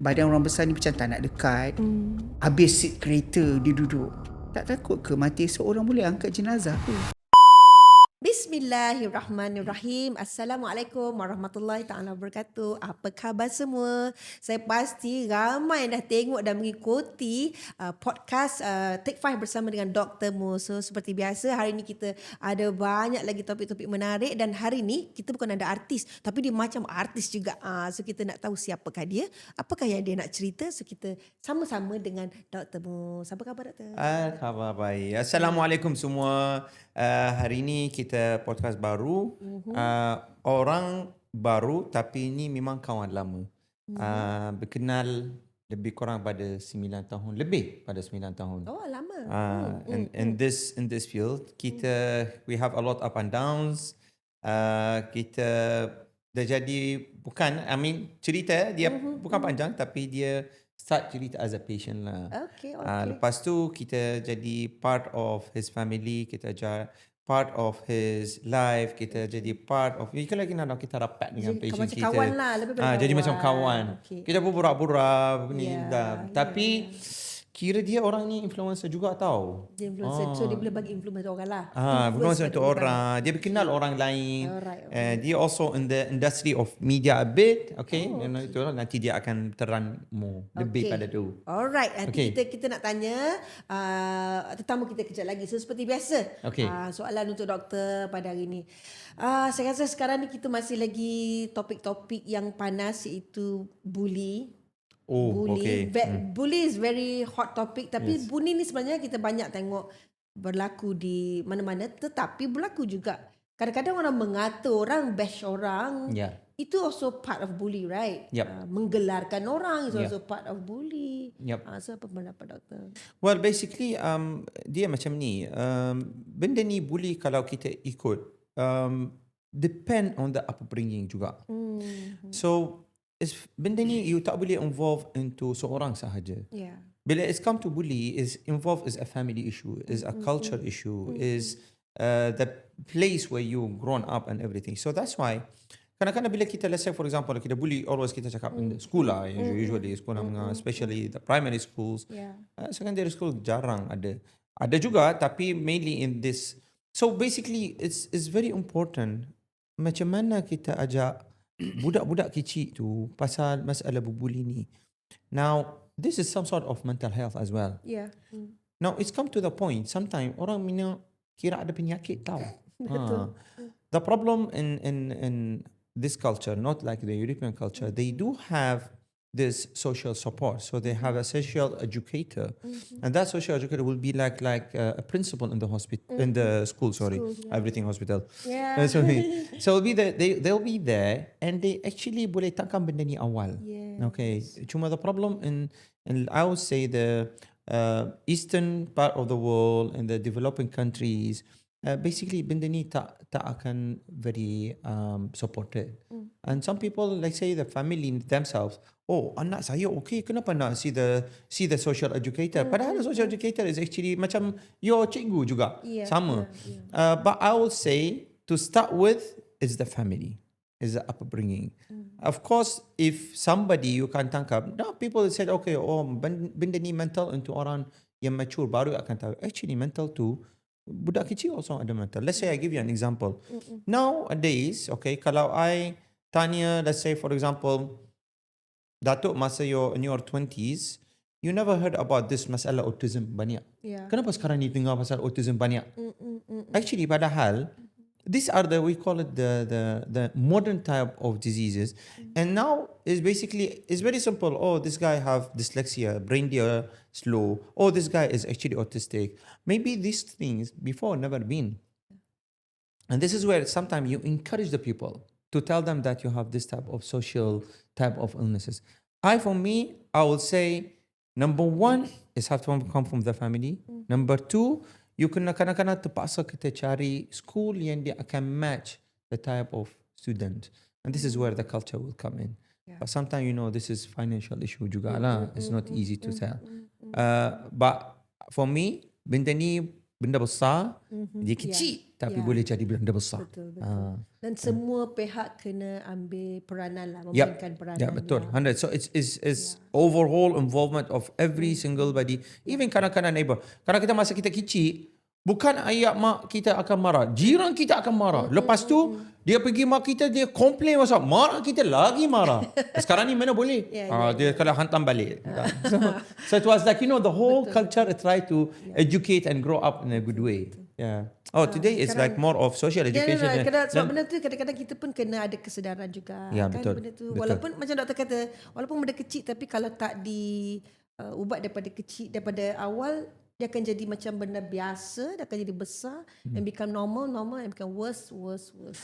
badan orang besar ni macam tak nak dekat. Habis seat kereta dia duduk. Tak takut ke mati esok orang boleh angkat jenazah tu? Bismillahirrahmanirrahim. Assalamualaikum warahmatullahi taala wabarakatuh. Apa khabar semua? Saya pasti ramai dah tengok dan mengikuti podcast Take 5 bersama dengan Dr. Mo. So seperti biasa hari ini kita ada banyak lagi topik-topik menarik dan hari ini kita bukan ada artis tapi dia macam artis juga. So kita nak tahu siapakah dia, apakah yang dia nak cerita. So kita sama-sama dengan Dr. Mo. Apa khabar Dr.? Khabar baik. Assalamualaikum semua. Hari ini kita podcast baru. Orang baru tapi ini memang kawan lama. Berkenal lebih kurang pada 9 tahun. Lebih pada 9 tahun. Oh, lama. In this field, we have a lot up and downs. Kita dah jadi cerita dia bukan panjang tapi dia start cerita as a patient lah. Okay. Lepas tu kita jadi part of his family, kita jadi part of his life, kita jadi part of kalau kita rapat dengan patient macam kita. kawan lah, lebih daripada Jadi kawan. macam kawan. Okay. Kita pun borak-borak ni Yeah, tapi kira dia orang ni influencer juga tau. Dia influencer. So dia boleh bagi influence orang lah. Influencer untuk orang. Dia kenal orang lain. Alright. Dia also in the industry of media a bit. Okay. Itulah nanti dia akan terang more lebih pada tu. Alright. Nanti Okay. kita nak tanya tetamu kita kejap lagi. So seperti biasa. Okay. Soalan untuk doktor pada hari ini. Saya rasa sekarang ni kita masih lagi topik-topik yang panas iaitu bully. Okay. Bully is very hot topic. Tapi bully ni sebenarnya kita banyak tengok berlaku di mana-mana. Tetapi berlaku juga. Kadang-kadang orang mengata orang, bash orang. Yeah. Itu also part of bully, right? Yep. Menggelarkan orang is Yep. also part of bully. Yep. So apa pendapat doktor? Well, basically dia macam ni. Benda ni bully kalau kita ikut depend on the upbringing juga. So benda ni you tak boleh involve into seorang sahaja. Yeah. Bila it's come to bully, is involved is a family issue, is a culture issue, is the place where you grown up and everything. So that's why kadang-kadang bila kita, let's say for example, kita bully, always kita cakap in the school lah, usually sekolah menengah, especially the primary schools. Yeah. Secondary school jarang ada. Ada juga tapi mainly in this. So basically it's very important macam mana kita ajak budak-budak kecil tu pasal masalah berbuli ni. Now, this is some sort of mental health as well. Yeah. Now, it's come to the point, sometimes orang kira ada penyakit tau. Betul. The problem in this culture, not like the European culture, they do have this social support. So they have a social educator, and that social educator will be like a principal in the hospital, in the school. Sorry, Schools, yeah. everything hospital. Yeah. So it'll be there, they'll be there, and they actually boleh tangkap benda ni awal. Yes. Okay. Cuma the problem in I would say the eastern part of the world and the developing countries, basically benda ni tak akan very supported. And some people, like say the family themselves, oh anak saya okay, kenapa nak see the social educator? Padahal the social educator is actually macam your cikgu juga. Yeah, Sama. yeah. But I would say to start with is the family, is the upbringing. Of course, if somebody you can tangkap, now people said okay, oh benda ni mental untuk orang yang mature baru akan tahu. Actually mental tu budak kecil also ada mental. Let's say I give you an example. Nowadays, okay, kalau I tanya, let's say for example, Datuk masa in your 20s, you never heard about this masalah autism banyak. Yeah. Kenapa sekarang ni dengar pasal autism banyak? Actually, padahal these are we call it the modern type of diseases, and now is basically it's very simple. Oh, this guy have dyslexia, brain slow. Oh, this guy is actually autistic. Maybe these things before never been, and this is where sometimes you encourage the people to tell them that you have this type of social type of illnesses. For me, I would say number one is have to come from the family. Number two, you kena kadang-kadang terpaksa kita cari school yang dia akan match the type of student. And this is where the culture will come in. Yeah. But sometimes, this is financial issue juga lah. It's not easy to tell. But for me, benda ni benda besar, dia kecil tapi Yeah. boleh jadi benda besar. Betul. Dan semua pihak kena ambil peranan lah, Yep. memainkan peranan. Yeah, betul. ya. 100. So it's overall involvement of every single body, even kanak-kanak neighbor. Kadang kita masa kita kecil, bukan ayah mak kita akan marah, jiran kita akan marah. Lepas tu dia pergi mak kita, dia komplain pasal marah kita lagi marah. Sekarang ni mana boleh? Dia kalau hantam balik. So it was like, the whole culture try to educate and grow up in a good way. Yeah. Oh, today it's like more of social education. Sebab benda tu kadang-kadang kita pun kena ada kesedaran juga. Ya, kan, betul, benda tu. betul. Walaupun macam doktor kata, walaupun benda kecil tapi kalau tak ubat daripada kecil, daripada awal, dia akan jadi macam benda biasa, dia akan jadi besar and become normal and become worse.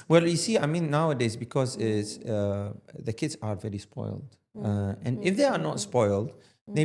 Well, you see, I mean, nowadays, because the kids are very spoiled. And if they are not spoiled, they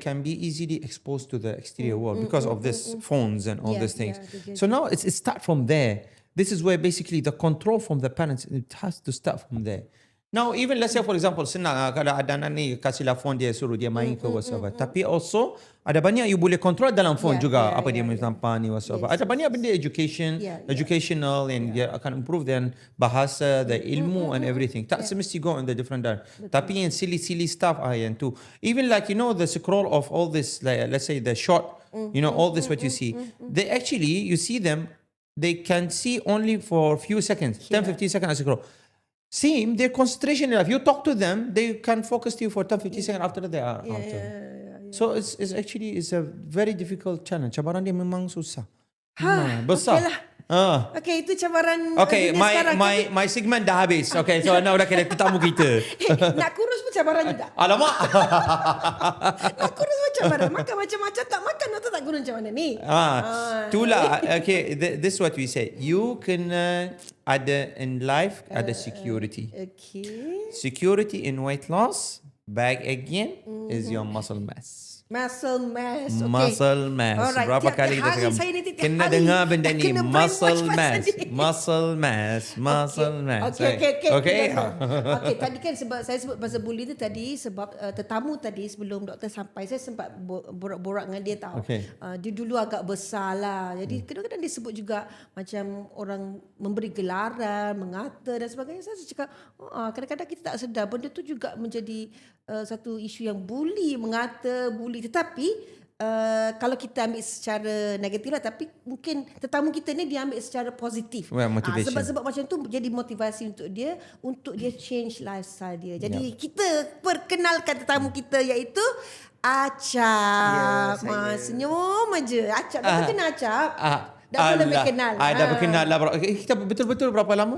can be easily exposed to the exterior world because of this phones and all these things. So now it start from there. This is where basically the control from the parents, it has to start from there. Now, even let's say for example, senang kalau ada anak ni kasihlah phone dia, suruh dia main ke whatsoever. Tapi also ada banyak you boleh control dalam phone juga. Apa dia nampak ni whatsoever. Ada banyak benda educational and dia akan improve dan bahasa, the ilmu and everything. Tak semesti go on the different direction. Tapi yang silly stuff yang tu. Even like the scroll of all this, like let's say the short, all this what you see. They actually, you see them, they can see only for a few seconds, 10-15 seconds as scroll. Same, their concentration enough. You talk to them, they can focus to you for 10-15 seconds after that they are out. So it's actually a very difficult challenge. Cabaran dia memang susah. Besar. Okay lah. Okay, itu cabaran Okay, dunia sekarang. my segment dah habis. Okay, so now dah kena tetamu kita. Nak kurus pun cabaran juga. Alamak. Nak kurus pun cabaran. Makan macam-macam, tak makan atau tak kurus macam mana ni? Itulah. Okay, this is what we say. You kena ada in life, ada security. Okay. Security in weight loss, back again, is your muscle mass. Muscle mass. Okay. Muscle mass. Alright. Berapa Tiap-tiap kali kita hari cakap? saya ni tiap-tiap Kena hari dengar benda ni. kena Muscle brainwash mass. pasal ni. Muscle mass. Muscle mass. Okay. Okay. Okay, tadi kan sebab saya sebut pasal bully tu tadi sebab tetamu tadi sebelum doktor sampai saya sempat borak-borak dengan dia tahu. Okay. Dia dulu agak besar lah. Jadi kadang-kadang dia sebut juga macam orang memberi gelaran, mengata dan sebagainya. Saya cakap kadang-kadang kita tak sedar benda tu juga menjadi satu isu yang bully, mengata, bully. Tetapi kalau kita ambil secara negatif lah, tapi mungkin tetamu kita ni dia ambil secara positif. Well, motivation. Sebab macam tu jadi motivasi untuk dia change lifestyle dia. Jadi kita perkenalkan tetamu kita iaitu Acap. Senyum aja. Acap, dah kenal Acap? Dah boleh berkenal. Dah berkenal lah. Kita betul-betul berapa lama?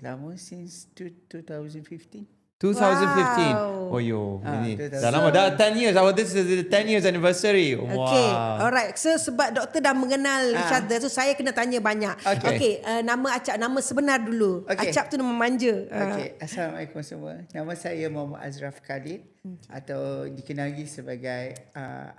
Lama since 2015. 2015. Wow. Oh yo, ini 2015. dah lama. Dah 10 years. This is the 10 years anniversary. Wow. Okay, alright. So sebab doktor dah mengenal each other, so saya kena tanya banyak. Okay, nama Acap, nama sebenar dulu. Okay. Acap tu nama manja. Okay, Assalamualaikum semua. Nama saya Muhammad Azraf Khalid atau dikenali sebagai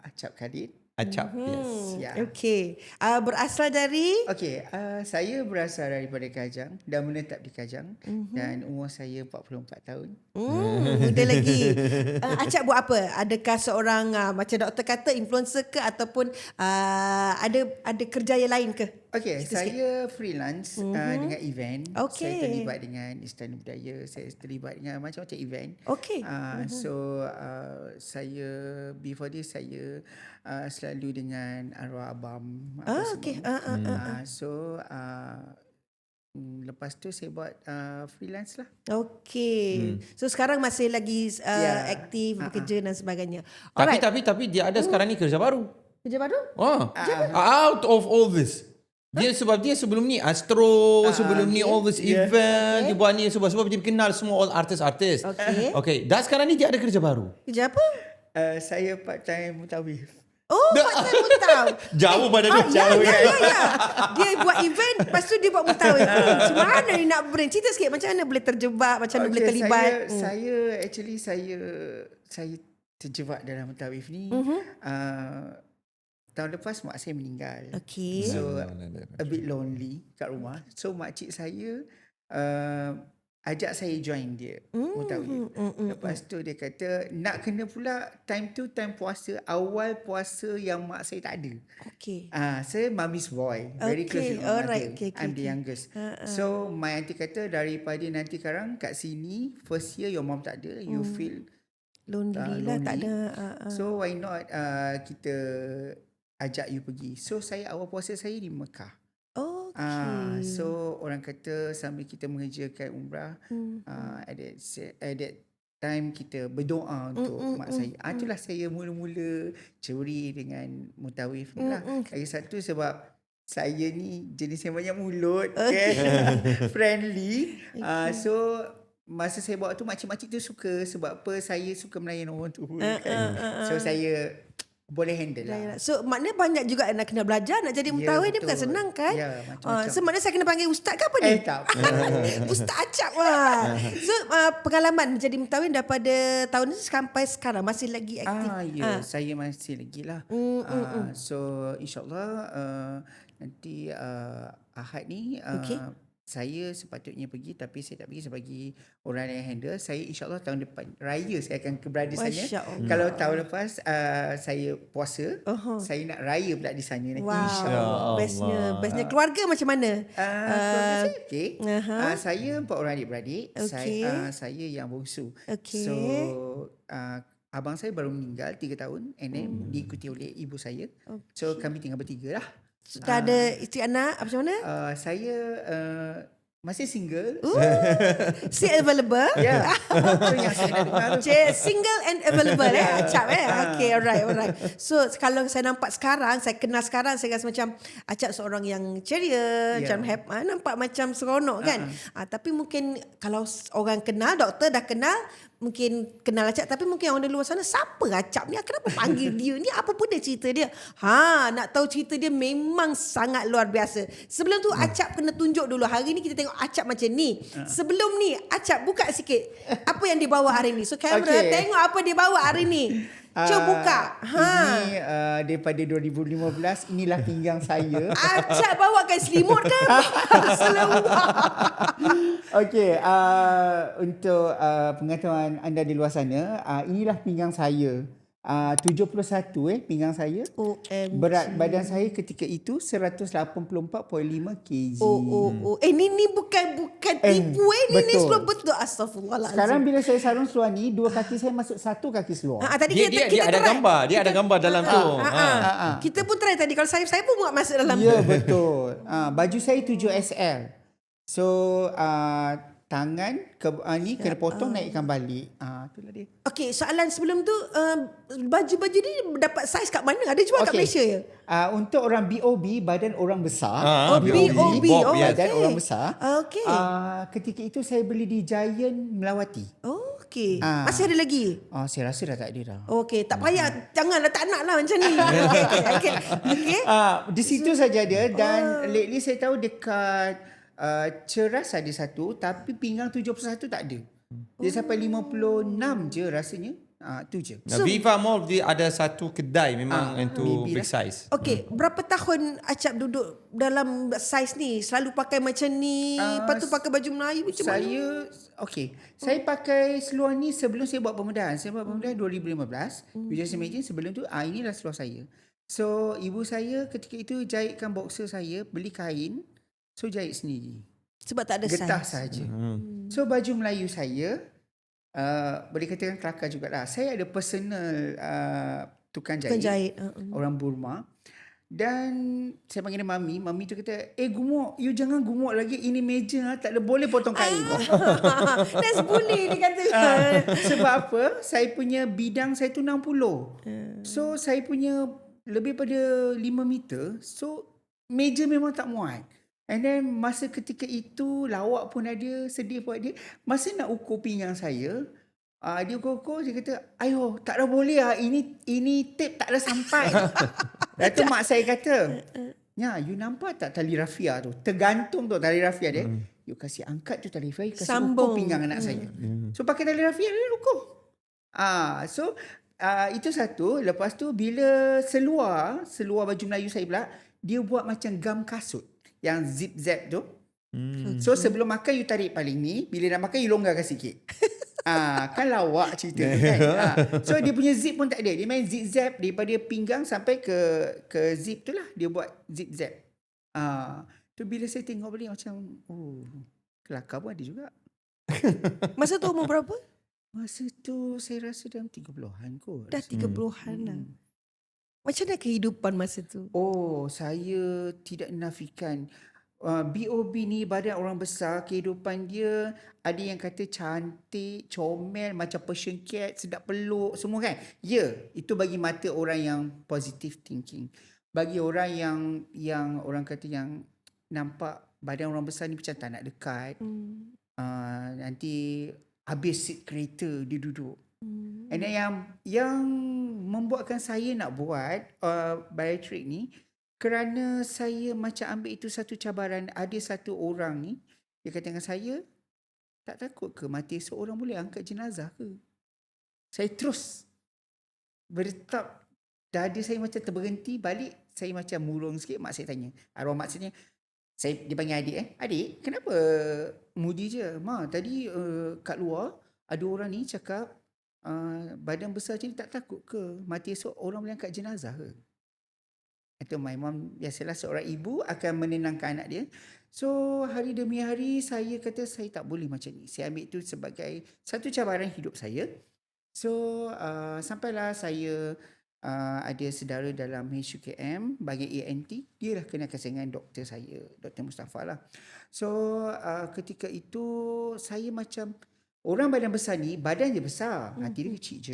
Acap Khalid. Acap, yes. Ya. Okay, berasal dari? Okay, saya berasal daripada Kajang dan menetap di Kajang dan umur saya 44 tahun. Muda lagi. Acap buat apa? Adakah seorang macam doktor kata influencer ke ataupun ada kerja yang lain ke? Okay, saya freelance dengan event. Okay. Saya terlibat dengan Istana Budaya, saya terlibat dengan macam-macam event. Okay. So saya before this saya selalu dengan arwah abam apa Okay. semua. So lepas tu saya buat freelance lah. Okay. So sekarang masih lagi aktif bekerja dan sebagainya. Tapi dia ada sekarang ni kerja baru. Kerja baru? Out of all this. Dia sebab dia sebelum ni Astro, sebelum ni all this event, dia buat ni sebab dia kenal semua all artis-artis. Okay. Dah sekarang ni dia ada kerja baru. Kerja apa? Saya part time mutawif. Oh, part-time mutawif. Jauh pada tu. Jauh. Ya. Dia buat event, lepas tu dia buat mutawif. Macam mana ni nak brain? Cerita sikit macam mana boleh terjebak, macam mana boleh terlibat. Saya terjebak dalam mutawif ni. Tahun lepas mak saya meninggal. Okay. So a bit lonely kat rumah. So makcik saya ajak saya join dia mutawif. Lepas tu dia kata nak kena pula time tu time puasa, awal puasa yang mak saya tak ada. Okay. Saya mommy's boy, very close with my Alright. mother. I'm the youngest. So my auntie kata daripada nanti sekarang kat sini first year your mom tak ada, you feel Lonely lah, tak ada. So why not kita ajak you pergi. So saya awal puasa saya di Mekah. So orang kata sambil kita mengerjakan umrah, at that time kita berdoa untuk mak saya. Itulah saya mula-mula curi dengan mutawif ni lah. Lagi satu sebab saya ni jenis yang banyak mulut, friendly. So masa saya bawa tu makcik-makcik tu suka, sebab apa, saya suka melayan orang tu. So saya boleh handle lah. So maknanya banyak juga nak kena belajar, nak jadi mutawif ni bukan senang kan? Ya, macam-macam. So maknanya saya kena panggil ustaz ke apa ni? Tak. Ustaz Acap lah. So pengalaman menjadi mutawif daripada tahun ni sampai sekarang masih lagi aktif? Saya masih lagi lah. So insyaAllah nanti Ahad ni saya sepatutnya pergi, tapi saya tak pergi, saya bagi orang yang handle. Saya insyaAllah tahun depan raya saya akan ke berada sana. Kalau tahun lepas saya puasa, saya nak raya pula di sana. InsyaAllah. Bestnya. Keluarga macam mana? Keluarga saya okey. Saya 4 orang adik-beradik. Saya yang bongsu. So abang saya baru meninggal 3 tahun, and then diikuti oleh ibu saya. So kami tinggal bertiga lah. Sudah ada isteri anak macam mana? Saya masih single. Still available? Ya. Itu yang saya nak dengar tu. Single and available Acap Okay, alright. So kalau saya nampak sekarang, saya kenal sekarang, saya rasa macam Acap seorang yang ceria, macam nampak macam seronok kan. Tapi mungkin kalau orang kenal, doktor dah kenal, mungkin kenal Acap, tapi mungkin orang di luar sana, siapa Acap ni? Kenapa panggil dia ni? Apa pun dia cerita dia? Nak tahu cerita dia memang sangat luar biasa. Sebelum tu Acap kena tunjuk dulu. Hari ni kita tengok Acap macam ni. Sebelum ni Acap buka sikit apa yang dia bawa hari ni. So kamera tengok apa dia bawa hari ni. Cuba buka. Ini daripada 2015. Inilah pinggang saya. Acap bawakan selimut ke? Selimut. Okey, untuk pengetahuan anda di luar sana, inilah pinggang saya. 71 pinggang saya. Berat badan saya ketika itu 184.5 kg. Ni bukan tipu ni seluar betul. Astagfirullahalazim. Sekarang bila saya sarung seluar ni, 2 kaki saya masuk 1 kaki seluar. Tadi Dia ada gambar. Dia ada gambar dalam tu. Kita pun try tadi. Kalau saya pun buat masuk dalam tu. Ya, betul. Baju saya 7XL. So tangan ni kena potong, naikkan balik. Itulah dia. Okey, soalan sebelum tu, baju-baju ni dapat saiz kat mana? Ada jual kat Malaysia ya? Untuk orang BOB, badan orang besar. BOB. Badan orang besar. Okey. Ketika itu saya beli di Giant Melawati. Okey. Masih ada lagi? Saya rasa dah tak ada dah. Okey, tak payah. Janganlah, tak nak lah macam ni. Okey. Di situ saja ada. Dan lately saya tahu dekat Ceras ada satu, tapi pinggang 71 tak ada. Dia sampai 56 je rasanya. Tu je. Viva Mall dia ada satu kedai memang untuk big size. Okey, berapa tahun Acap duduk dalam saiz ni? Selalu pakai macam ni, lepas tu pakai baju Melayu macam mana? Saya pakai seluar ni sebelum saya buat pemudaan. Saya buat pemudaan 2015. You just imagine sebelum tu, inilah seluar saya. So, ibu saya ketika itu jahitkan boxer saya, beli kain. So jahit sendiri. Sebab tak ada getah saiz. saja. So baju Melayu saya boleh katakan kelakar jugalah. Saya ada personal tukang jahit. Orang Burma. Dan saya panggil dia Mami. Mami tu kata, gumuk. You jangan gumuk lagi. Ini meja tak ada boleh potong kain. That's bully dia kata. Sebab apa? Saya punya bidang saya tu 60. So saya punya lebih pada 5 meter. So meja memang tak muat. And then masa ketika itu lawak pun ada, sedih pun ada. Masa nak ukur pinggang saya, dia ukur-ukur, dia kata, ayo tak dah boleh lah, ini tape tak dah sampai. Lepas tu mak saya kata, you nampak tak tali rafia tu? Tergantung tu tali rafia dia. You kasih angkat tu tali rafia, kasih ukur pinggang anak saya. So pakai tali rafia dia ukur. So itu satu. Lepas tu bila seluar baju Melayu saya pula, dia buat macam gam kasut. Yang zip-zap tu. So sebelum makan you tarik paling ni, bila nak makan you longgarkan sikit. Kan lawak cerita tu kan. So dia punya zip pun tak ada. Dia main zip zap daripada pinggang sampai ke zip tu lah. Dia buat zip zap. Tu bila saya tengok balik macam, kelakar pun ada juga. Masa tu umur berapa? Masa tu saya rasa dalam 30-an kot. Dah 30-an lah. Macam mana kehidupan masa tu? Saya tidak menafikan. BOB ni badan orang besar, kehidupan dia ada yang kata cantik, comel, macam Persian cat, sedap peluk, semua kan. Ya, itu bagi mata orang yang positive thinking. Bagi orang yang orang kata yang nampak badan orang besar ni macam tak nak dekat. Nanti habis seat kereta dia duduk. And then yang membuatkan saya nak buat bariatrik ni, kerana saya macam ambil itu satu cabaran. Ada satu orang ni, dia kata dengan saya, tak takut ke mati seorang boleh angkat jenazah ke? Saya terus berdetak, dada saya macam terberhenti. Balik, saya macam murung sikit. Mak saya tanya, arwah mak saya, dia panggil adik. Adik, kenapa mudi je? Ma, tadi kat luar, ada orang ni cakap, badan besar macam ni tak takut ke? Mati esok orang boleh angkat jenazah ke? Itu my mom, biasalah seorang ibu akan menenangkan anak dia. So hari demi hari saya kata saya tak boleh macam ni. Saya ambil itu sebagai satu cabaran hidup saya. So sampailah saya ada saudara dalam HUKM bagi ENT. Dia dah kenalkan saya dengan doktor saya, Dr. Mustafa lah. So ketika itu saya macam, orang badan besar ni, badan je besar, hati dia kecil je.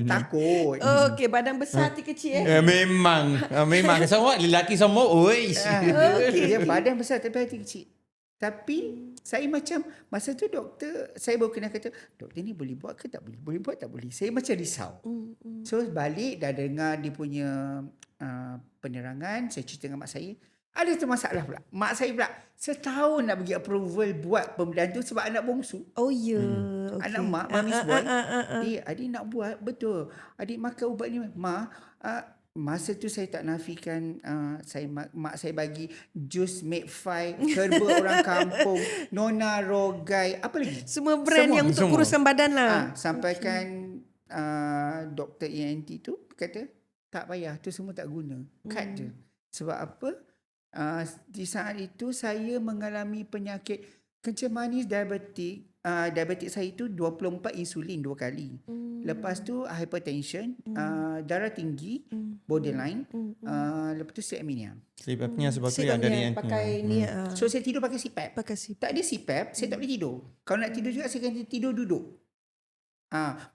Takut. Okey, badan besar hati kecil Memang semua lelaki semua. Okey. Dia badan besar tapi hati kecil. Tapi saya macam, masa tu doktor, saya baru kena kata, doktor ni boleh buat ke tak boleh? Boleh buat tak boleh? Saya macam risau. So balik dah dengar dia punya penerangan, saya cerita dengan mak saya. Ada tu masalah pula. Mak saya pula setahun nak bagi approval buat pembelian tu sebab anak bongsu. Oh ya. Okay. Anak mak, mommy's boy. Adik nak buat, betul. Adik makan ubat ni. Masa tu saya tak nafikan, mak saya bagi jus Medfai, herba orang kampung, Nona Rogai, apa lagi? Semua brand yang untuk kurusan badan lah. Sampaikan doktor ENT tu kata, tak payah, tu semua tak guna. Cut je. Sebab apa? Di saat itu saya mengalami penyakit kencing manis diabetik. Diabetik saya itu 24 insulin 2 kali. Lepas tu hypertension, darah tinggi, borderline, lepas tu sleep apnea. Sleep apnea sebab tu yang dari pakai ni. So saya tidur pakai CPAP. Pakai CPAP. Tak ada CPAP, saya tak boleh tidur. Kalau nak tidur juga saya kena tidur duduk.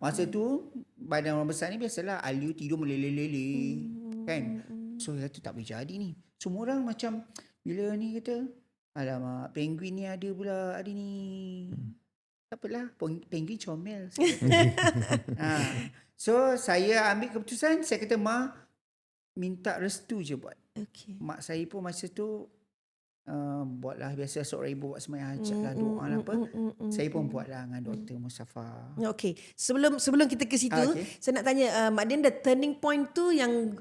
Masa tu badan orang besar ni biasalah aliu tidur meleleh-leleh. Kan? So saya kata tak boleh jadi ni. Semua orang macam bila ni kata, alamak, penguin ni ada pula hari ni. Tak apalah, penguin comel. So saya ambil keputusan, saya kata, Ma, minta restu je buat. Okay. Mak saya pun masa tu buatlah, biasa seorang ibu buat sembahyang hajat lah, doa lah apa. Saya pun buatlah dengan Dr. Mustafa. Okay. Sebelum kita ke situ, saya nak tanya, Mak Dian, the turning point tu yang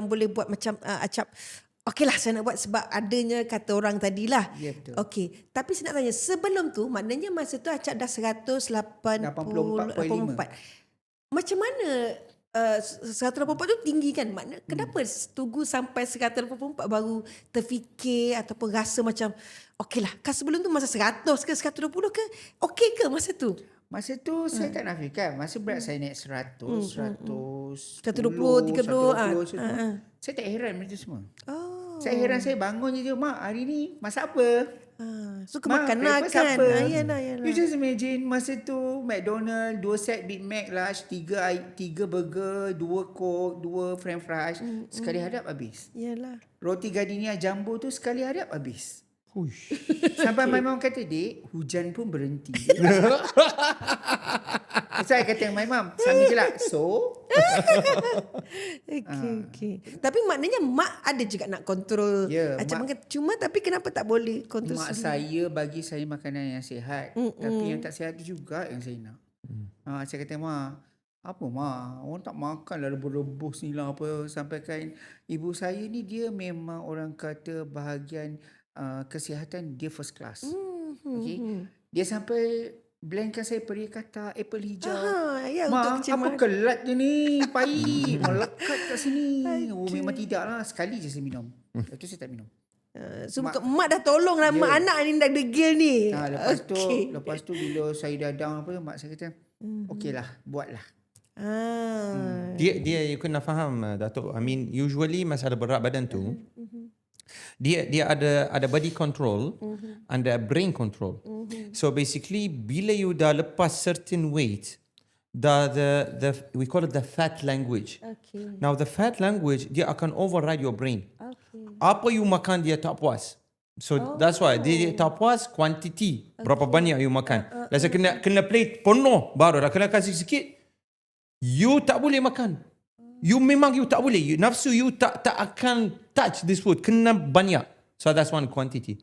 boleh buat macam Acap, okey lah saya nak buat sebab adanya kata orang tadilah. Ya, betul. Okey. Tapi saya nak tanya, sebelum tu, maknanya masa tu Acap dah 84.5. Macam mana 184 tu tinggi kan? Makna kenapa tunggu sampai 184 baru terfikir ataupun rasa macam okey lah, kan sebelum tu masa 100 ke 120 ke okey ke masa tu? Masa tu saya tak nafikan. Masa berat saya naik 100, 110, 120, 30. 120, saya tak heran benda tu semua. Saya heran, saya bangun je, Mak, hari ni masak apa? Suka makan lah kan. Yalah. You just imagine masa tu McDonald 2 set Big Mac large, 3 burger, 2 Coke, 2 french fries, sekali hadap habis. Yalah. Roti Gardenia jumbo tu sekali hadap habis. Sampai my mom kata, Dek, hujan pun berhenti. Saya kata dengan my mom, sambil je lah. So Okay. Tapi maknanya mak ada juga nak kontrol. Macam cuma tapi kenapa tak boleh kontrol mak sendiri? saya bagi saya makanan yang sihat. Tapi yang tak sihat tu juga yang saya nak. Saya kata, Ma, apa Ma, orang tak makan lah rebus-rebus ni lah apa. Sampaikan ibu saya ni dia memang orang kata bahagian kesihatan dia first class. Okay. Dia sampai blendkan saya peri kata apple hijau. Ya, untuk kecil apa kelat je ni, pahit, melekat kat sini. Memang tidak lah, sekali je saya minum. Lepas tu saya tak minum. So mak dah tolong lah mak anak ni dah degil ni. Lepas tu bila saya dah down apa, mak saya kata, okey lah, buatlah. Dia you kena faham Datuk. I mean usually masalah berat badan tu dia ada body control and the brain control. So basically bila you dah lepas certain weight, the we call it the fat language. Okay. Now the fat language dia akan override your brain. Okay. Apa you makan dia tak puas. So that's why dia tak puas quantity, berapa banyak you makan. Lasa kena plate penuh baru dah kena kasih sikit. You tak boleh makan. You tak boleh. Nafsu you tak akan touch this food. Kena banyak. So that's one quantity.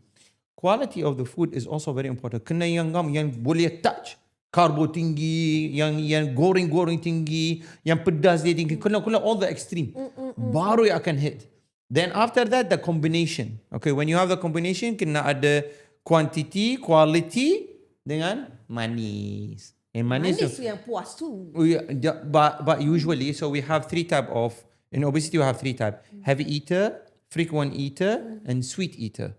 Quality of the food is also very important. Kena yang boleh touch. Karbo tinggi, yang goreng tinggi, yang pedas dia tinggi. Kena all the extreme. Baru you akan hit. Then after that the combination. Okay, when you have the combination, kena ada quantity, quality dengan manis. Manis tu yang puas tu. But usually, so we have three type of, in obesity we have three type. Heavy eater, frequent eater and sweet eater.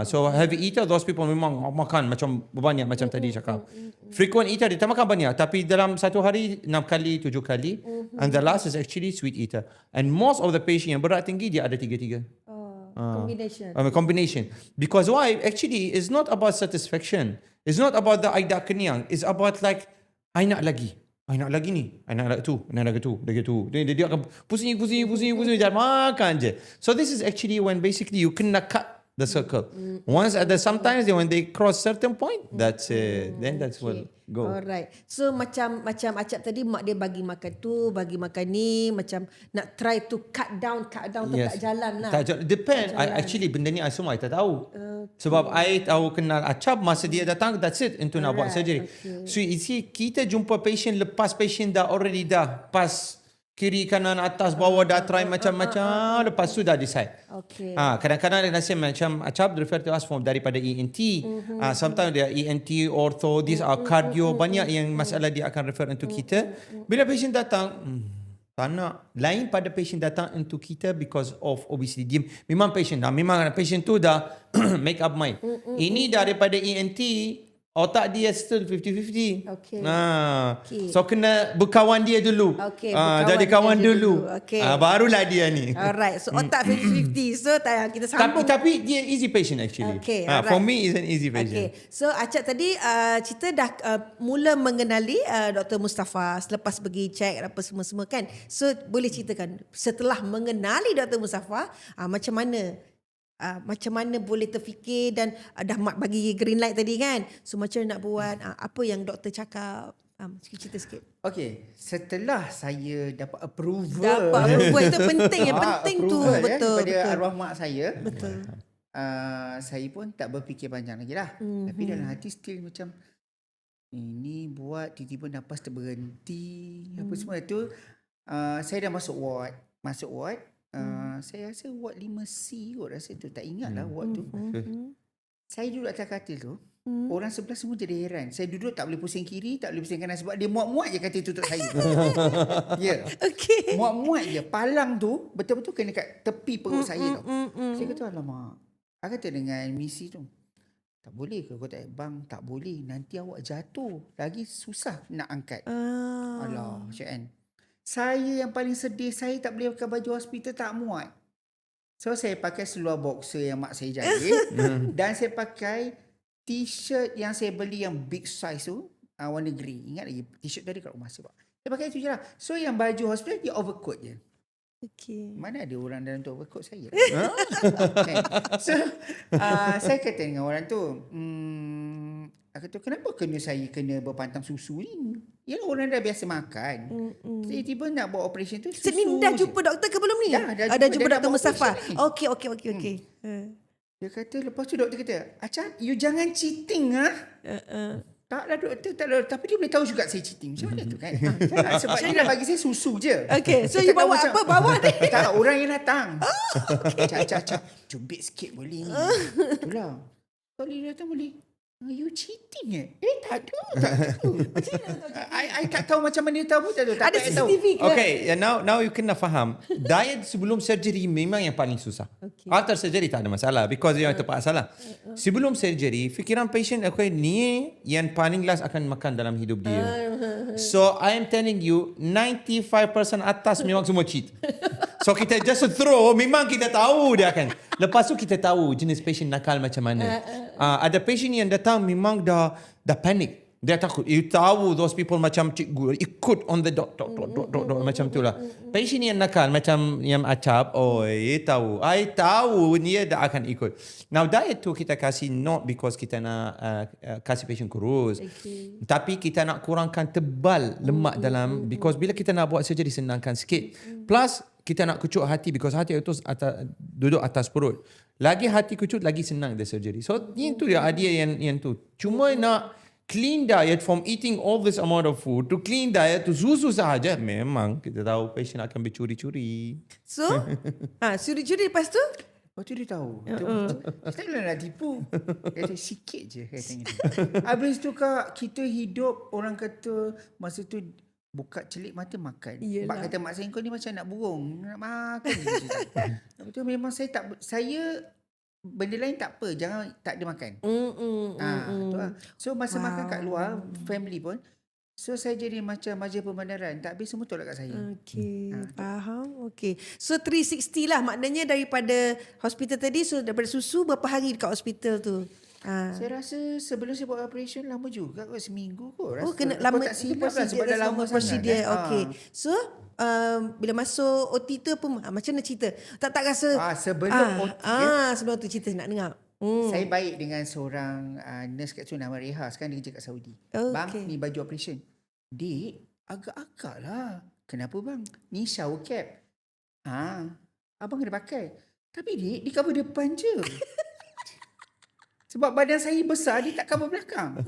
So heavy eater, those people memang makan macam banyak macam tadi cakap. Frequent eater dia tak makan banyak tapi dalam satu hari 6 kali, 7 kali. And the last is actually sweet eater. And most of the patient yang berat tinggi dia ada 3-3. Combination. Because why? Actually, it's not about satisfaction. It's not about the I dah kenyang. It's about like, I nak lagi ni. I nak lagi tu. Dia akan pusing, jangan makan je. So this is actually when basically you kena cut the circle. Once sometimes when they cross certain point, that's it. Then that's what go. Alright. So macam Acap tadi mak dia bagi makan tu, bagi makan ni, macam nak try to cut down tu tak jalan lah. Tak jalan. Depend. Actually benda ni semua I tak tahu. Sebab I tahu kenal Acap masa dia datang, that's it, untuk nak buat surgery. So you see, kita jumpa patient lepas patient dah already dah pas kiri kanan atas bawah dah try macam-macam, lepas tu dah decide. Okay. Kadang-kadang dia rasa macam Acap refer to us from daripada ENT. Sometimes dia ENT, ortho, these are cardio, banyak yang masalah dia akan refer untuk kita. Bila patient datang, tak nak. Lain pada patient datang untuk kita because of obesity. Dia memang patient tu dah make up mind. Ini daripada ENT, otak dia still 50-50. Okay. So kena berkawan dia dulu. Okay, jadi kawan dulu. Okay. Barulah dia ni. Alright. So otak 50-50. So kita sambung. Tapi dia easy patient actually. Okay, For me is an easy patient. Okay. So Acap tadi kita dah mula mengenali Dr. Mustafa selepas pergi check apa semua kan. So boleh ceritakan setelah mengenali Dr. Mustafa macam mana boleh terfikir dan dah mak bagi green light tadi kan. So macam nak buat, apa yang doktor cakap, cerita sikit. Okay, setelah saya dapat approval. Itu penting, yang penting tu. Betul. Daripada arwah mak saya. Betul. Saya pun tak berfikir panjang lagi lah. Tapi dalam hati still macam, ini buat tiba-tiba nafas terberhenti. Apa semua itu. Saya dah masuk ward. Saya rasa ward 5C kot rasa tu. Tak ingat lah ward tu. Saya duduk atas katil tu. Orang sebelah semua jadi heran. Saya duduk tak boleh pusing kiri, tak boleh pusing kanan sebab dia muat-muat je katil tu untuk saya. Ya. Okay. Muat-muat je. Palang tu betul-betul kena kat tepi perut saya tau. Saya kata, alamak. Aku kata dengan misi tu, tak boleh ke kau tak bang? Tak boleh. Nanti awak jatuh. Lagi susah nak angkat. Alah, Cik An. Saya yang paling sedih, saya tak boleh pakai baju hospital, tak muat. So saya pakai seluar boxer yang mak saya jahit. Dan saya pakai t-shirt yang saya beli yang big size tu, warna grey. Ingat lagi t-shirt tadi kat rumah sebab. Saya pakai itu je lah. So yang baju hospital dia overcoat je. Okay. Mana ada orang dalam tu overcoat saya? Okay. So saya kata dengan orang tu, aku kata, kenapa saya kena berpantang susu ni? Ya orang dah biasa makan. Tiba-tiba nak buat operation tu susu. Ni dah jumpa doktor ke belum ni? Dah jumpa Dr. Mustafa. Okey. Dia kata, lepas tu doktor kata, Acap, you jangan cheating . taklah doktor, taklah. Tapi dia boleh tahu juga saya cheating. Macam mana tu kan? Sebab dia dah bagi saya susu je. Okay, so Saya you tak tahu bawa apa bawah ni? Tak, orang yang datang. Cak. Cubit sikit boleh ni. Itulah. Kalau dia datang boleh. You cheating tak ada. I tak tahu macam mana tahu pun tak tahu. Ada I tahu. CCTV ke? Okay, now you kena faham. Diet sebelum surgery memang yang paling susah. Okay. After surgery tak ada masalah because you tepat salah. Sebelum surgery, fikiran patient okay, ni yang paling last akan makan dalam hidup dia. So I am telling you 95% atas memang semua cheat. So kita just throw, memang kita tahu dia akan. Lepas tu kita tahu jenis patient nakal macam mana. Ada patient yang datang memang dah panic. Dia takut. You tahu those people macam cikgu ikut on the dot macam tu lah. Patient yang nakal macam yang acap, I tahu dia dah akan ikut. Now diet tu kita kasih not because kita nak kasih patient kurus. Okay. Tapi kita nak kurangkan tebal lemak dalam because bila kita nak buat surgery senangkan sikit. Plus kita nak kucuk hati because hati itu duduk atas perut. Lagi hati kucut lagi senang the surgery. So itu dia idea yang tu. Cuma nak clean diet from eating all this amount of food to clean diet to susu sahaja memang kita tahu patient akan bercuri-curi. So, curi-curi lepas tu? Lepas tu dia tahu. Taklah nak tipu. Dia kata sikit je katanya. Habis tu Kak, kita hidup orang kata masa tu buka celik mata makan. Mak kata mak saya kau ni macam nak burung, nak makan je. Lepas tu memang saya benda lain tak apa, jangan tak ada makan. Tu lah. So masa makan kat luar, family pun, so saya jadi macam maja pembenaran. Tak habis semua tolak kat saya. Okay, faham. Okay. So 360 lah maknanya daripada hospital tadi, so daripada susu berapa hari dekat hospital tu? Saya rasa sebelum saya buat operation lama juga kot, seminggu kot. Kena lama tak silap lah sebab dah lama prosedur. sangat. Okay. So bila masuk OT tu apa macam mana cerita? Tak rasa sebelum OT sebelum tu cerita nak dengar. Saya baik dengan seorang nurse kat situ nama Reha, sekarang dia kerja kat Saudi. Bang, ni baju operation. Dik, agak-agak lah. Kenapa bang? Ni shower cap. Abang kena pakai. Tapi dik, dia cover depan je. Sebab badan saya besar, dia tak cover belakang.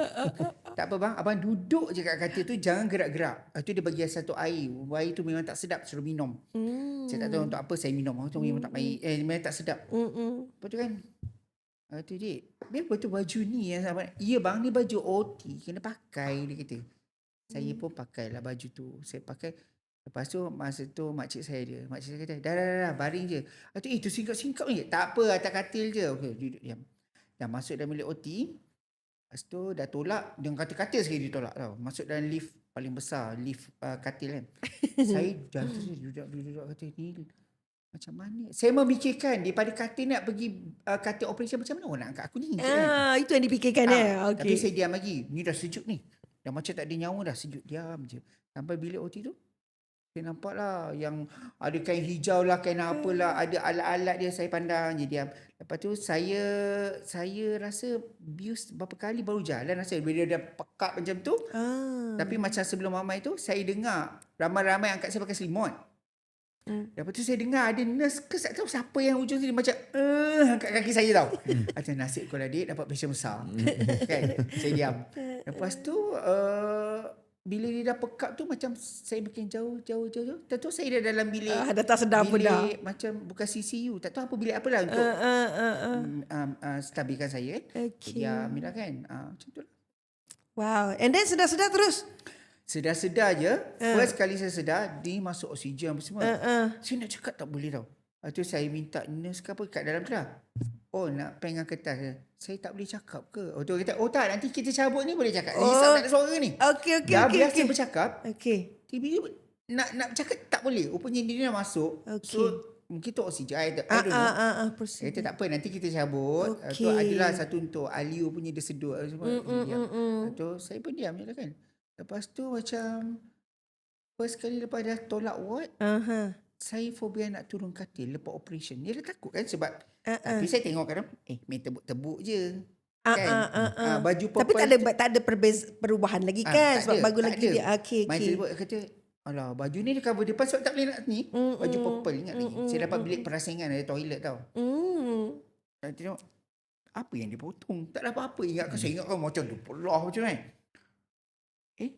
Tak apa bang, abang duduk je kat katil tu, jangan gerak-gerak. Lepas tu dia bagi satu air. Air tu memang tak sedap, suruh minum. Saya tak tahu untuk apa saya minum. Itu memang tak baik. Memang tak sedap. Lepas tu kan, tu dik, biar tu baju ni yang sama. Ya bang, ni baju OT, kena pakai, dia kata. Saya pun pakailah baju tu. Saya pakai. Lepas tu masa tu makcik saya dia. Makcik saya kata, dah, baring je. Lepas tu, tu singkap-singkap ni. Tak apa, atas katil je. Okey, duduk diam. Dah masuk dalam bilik OT. Lepas tu dah tolak. Dengan katil-katil sekali dia tolak tau. Masuk dalam lift paling besar. Lift katil kan. Saya dah duduk katil ni. Macam mana? Saya memikirkan daripada katil nak pergi katil operation macam mana orang nak angkat aku ni. Itu yang dipikirkan Okay. Tapi saya diam lagi. Ni dah sejuk ni. Dah macam tak ada nyawa dah. Sejuk. Diam je. Sampai bilik OT tu. Saya nampak lah yang ada kain hijau lah, kain apalah, ada alat-alat dia, saya pandang je diam. Lepas tu saya rasa bius berapa kali baru jalan rasa bila dia pekat macam tu. Tapi macam sebelum mamai tu saya dengar ramai-ramai angkat saya pakai selimut. Lepas tu saya dengar ada nurse ke tak tahu siapa yang ujung sini macam angkat kaki saya tau. Macam nasib kau lah dik dapat patient besar. Kan? Saya diam. Lepas tu bila dia dah pekat tu macam saya makin jauh. Tentu saya dah dalam bilik. Dah tak sedar apa dah. Macam bukan CCU. Tak tahu apa bilik apa lah untuk stabilkan saya kan. Okay. Dia ambil kan. Macam tu lah. Wow. And then sedar-sedar terus? Sedar-sedar je. First kali saya sedar, dia masuk oksigen apa semua. Saya nak cakap tak boleh tau. Lepas tu saya minta nurse ke apa kat dalam tu lah. Nak pegang kertas. Saya tak boleh cakap ke? Tu kata, tak nanti kita cabut ni boleh cakap. Hisap tak ada suara ni. Okay. Dah biasa bercakap. Okay. Tiba-tiba nak bercakap tak boleh. Rupanya dia dah masuk. Okay. So mungkin tu oksigen. I don't know. Saya kata tak apa nanti kita cabut. Tu adalah satu untuk Alio punya dia sedut. Tu saya pun diam je lah kan. Lepas tu macam first kali lepas dah tolak ward. Saya fobia nak turun katil lepas operation. Dia dah takut kan sebab tapi saya tengok kadang main tebuk-tebuk je. Kan? Baju purple. Tapi tak ada perubahan lagi kan sebab bagus lagi dia. Okay. Main tebuk kata, alah baju ni dia cover depan sebab tak boleh nak ni. Baju purple ingat lagi. Saya dapat bilik perasingan ada toilet tau. Saya tengok apa yang dia potong. Tak ada apa-apa. Saya ingat macam tu pelah macam kan. Eh,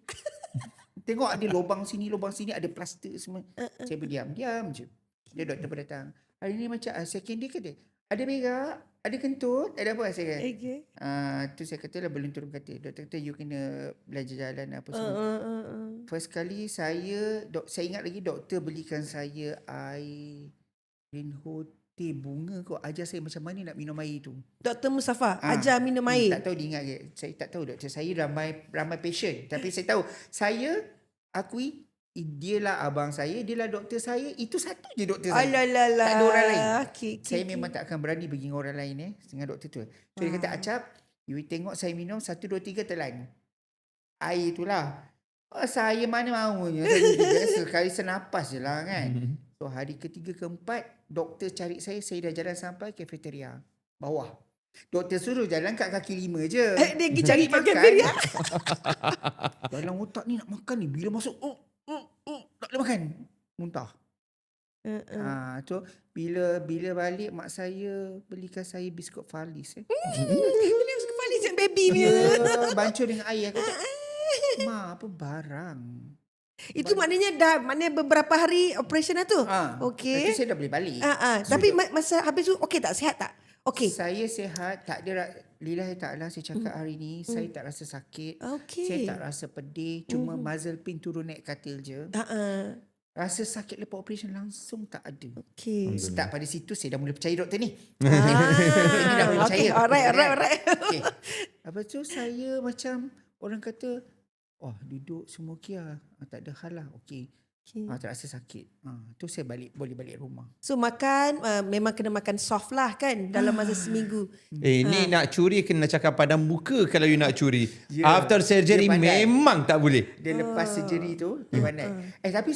tengok ada lubang sini, ada plaster semua. Saya berdiam je. Dia doktor pun datang. Hari ni macam second day kata, ada berak, ada kentut, ada apa saya kata. Okay. Tu saya kata lah, belum turun kata. Doktor kata you kena belajar jalan apa semua. First kali saya ingat lagi doktor belikan saya air Hotel bunga kot. Ajar saya macam mana nak minum air tu. Dr. Mustafa ajar minum air. Tak tahu dia ingat ke. Saya tak tahu doktor. Saya ramai patient. Tapi saya tahu. Saya akui dialah abang saya. Dialah doktor saya. Itu satu je doktor saya. Alalah. Tak ada orang lain. Okay. Memang tak akan berani bagi orang lain dengan doktor tu. So dia kata, Acap, you tengok saya minum 1, 2, 3 telan. Air tu lah. Saya mana maunya. Sekali senapas je lah kan. So hari ketiga keempat, doktor cari saya dah jalan sampai kafeteria bawah. Doktor suruh jalan kat kaki 5 je. Dia pergi cari kat kafeteria. Dalam otak ni nak makan ni. Bila masuk, tak boleh makan. Muntah. So bila balik, mak saya belikan saya biskut Farlis. Beli biskut Farlis yang baby ni. Bancur dengan air. Aku kata, Ma, apa barang? Itu maknanya beberapa hari operation lah tu. Okey. Nanti saya dah boleh balik. Tapi masa habis tu okey tak? Sihat tak? Okey. Saya sihat, tak ada lillahi ta'ala saya cakap hari ni saya tak rasa sakit. Okey. Saya tak rasa pedih, cuma muzzle pin turun naik katil je. Rasa sakit lepas operation langsung tak ada. Okey. Start pada situ saya dah mula percaya doktor ni. Ini dah mula percaya. Alright. Okay. Lepas tu saya macam orang kata, duduk semua okey lah. Tak ada hal lah. Okey. Tak rasa sakit. Tu saya boleh balik rumah. So makan, memang kena makan soft lah kan dalam masa seminggu. Ni nak curi kena cakap padam muka kalau you nak curi. After surgery memang tak boleh. Dia lepas surgery tu, dia pandai. Tapi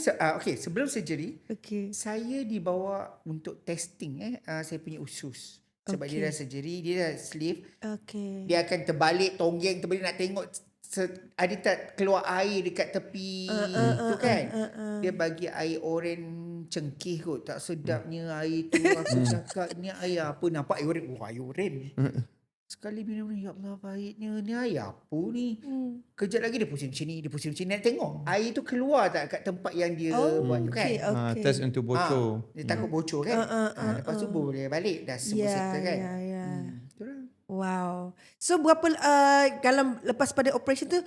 sebelum surgery, saya dibawa untuk testing saya punya usus. Sebab dia dah surgery, dia dah sleeve. Dia akan terbalik, tonggeng terbalik nak tengok ada tak keluar air dekat tepi tu kan. Dia bagi air oren cengkih kot. Tak sedapnya air tu. Aku cakap ni air apa. Nampak air oren. Air oren. Sekali minum ni, ya Allah baiknya. Ni air apa ni? Kejap lagi dia pusing macam ni. Dia pusing macam ni. Nak tengok air tu keluar tak kat tempat yang dia buat tu kan. Test untuk bocor. Dia takut bocor kan. Lepas tu boleh balik. Dah semua settle kan. Itulah. Wow. So berapa lepas pada operation tu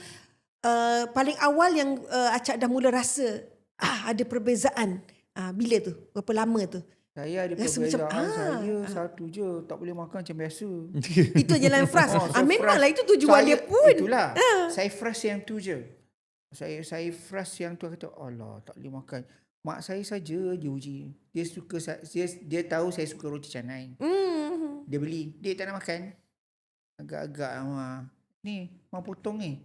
paling awal yang Acap dah mula rasa ada perbezaan. Bila tu? Berapa lama tu? Saya ada perbezaan. Saya satu je tak boleh makan macam biasa. Itu jalan fras. Memanglah itu tujuan dia pun. Itulah. Saya fras yang tu je. Saya fras yang tu kata, Allah tak boleh makan. Mak saya saja dia uji. Dia tahu saya suka roti canai. Dia beli. Dia tak nak makan. Agak-agak ni mau potong ni.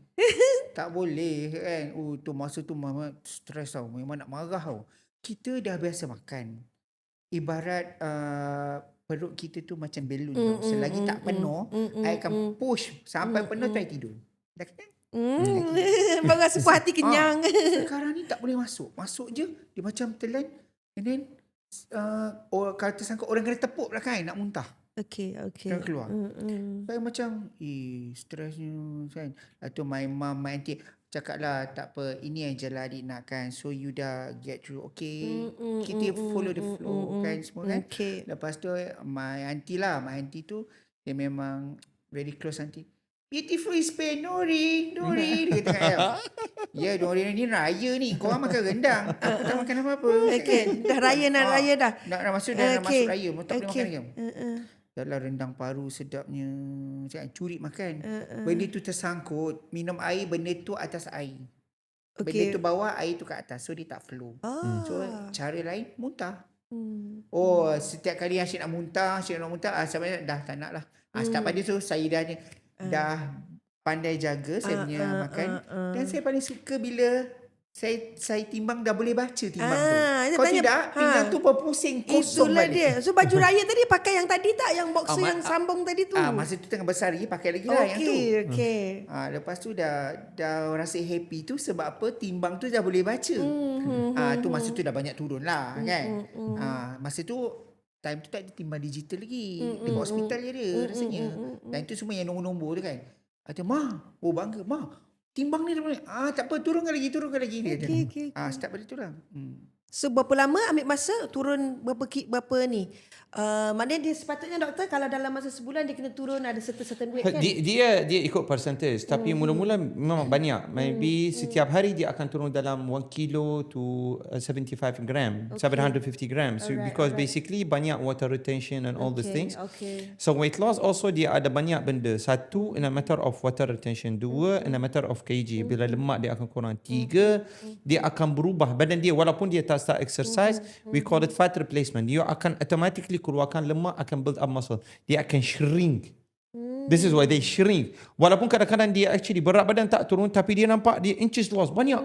Tak boleh kan. Tu masa tu mama stres tau. Memang nak marah tau. Kita dah biasa makan. Ibarat perut kita tu macam belon tau. Selagi tak penuh, I akan push sampai penuh tu I tidur. Dah kenyang. Baru rasa puas hati kenyang. Sekarang ni tak boleh masuk. Masuk je dia macam telan. And then kalau tersangkut orang kena tepuk belakang nak muntah. Okay. Kan keluar. Saya macam stresnya kan. Lepas tu my mom, my auntie cakap lah, tak apa, ini yang jalan adik nak kan. So you dah get through. Okay. Kita follow the flow kan semua kan. Lepas tu my auntie tu dia memang very close auntie. Beautiful is pain, Nuri. Dia kata kat ya, Nuri ni raya ni. Korang makan rendang. Aku tak makan apa-apa. Dah raya dah. Nak masuk masuk raya. Tak boleh makan lagi. Dalam rendang paru sedapnya. Jangan curi makan. Benda tu tersangkut. Minum air, benda tu atas air. Benda tu bawah, air tu kat atas. So dia tak flow. So cara lain, muntah. Setiap kali Asyik nak muntah. Sampai dah tak nak lah. Setiap pada tu saya dah pandai jaga saya punya makan. Dan saya paling suka bila saya timbang dah boleh baca timbang tu. Kalau tidak, pinggang tu berpusing kosong itulah balik. dia. So baju raya tadi pakai yang tadi tak? Yang boxer yang sambung tadi tu? Masa tu tengah besar lagi pakai lagi lah yang tu. Okay. Lepas tu dah rasa happy tu sebab apa? Timbang tu dah boleh baca. Tu masa tu dah banyak turun lah kan. Masa tu time tu tak ada timbang digital lagi. Dekat hospital je dia rasanya. Dan tu semua yang nombor-nombor tu kan. Kata, Ma, bangga. Ma, timbang ni tak apa, turunkan lagi dia kata. Okay. Start pada tu lah. So berapa lama ambil masa turun berapa ni? Maknanya dia sepatutnya doktor kalau dalam masa sebulan dia kena turun ada certain weight kan? Dia ikut percentage, tapi mula-mula memang banyak. Maybe setiap hari dia akan turun dalam 1 kilo to 75 gram, 750 grams. So because basically banyak water retention and all these things. Okay. So weight loss also dia ada banyak benda. Satu, in a matter of water retention. Dua, in a matter of kg. Bila lemak dia akan kurang. Tiga, dia akan berubah badan dia walaupun dia tak start exercise. We call it fat replacement. Dia akan automatically keluarkan lemak, akan build up muscle. Dia akan shrink. This is why they shrink. Walaupun kadang-kadang dia actually berat badan tak turun, tapi dia nampak dia inches loss banyak.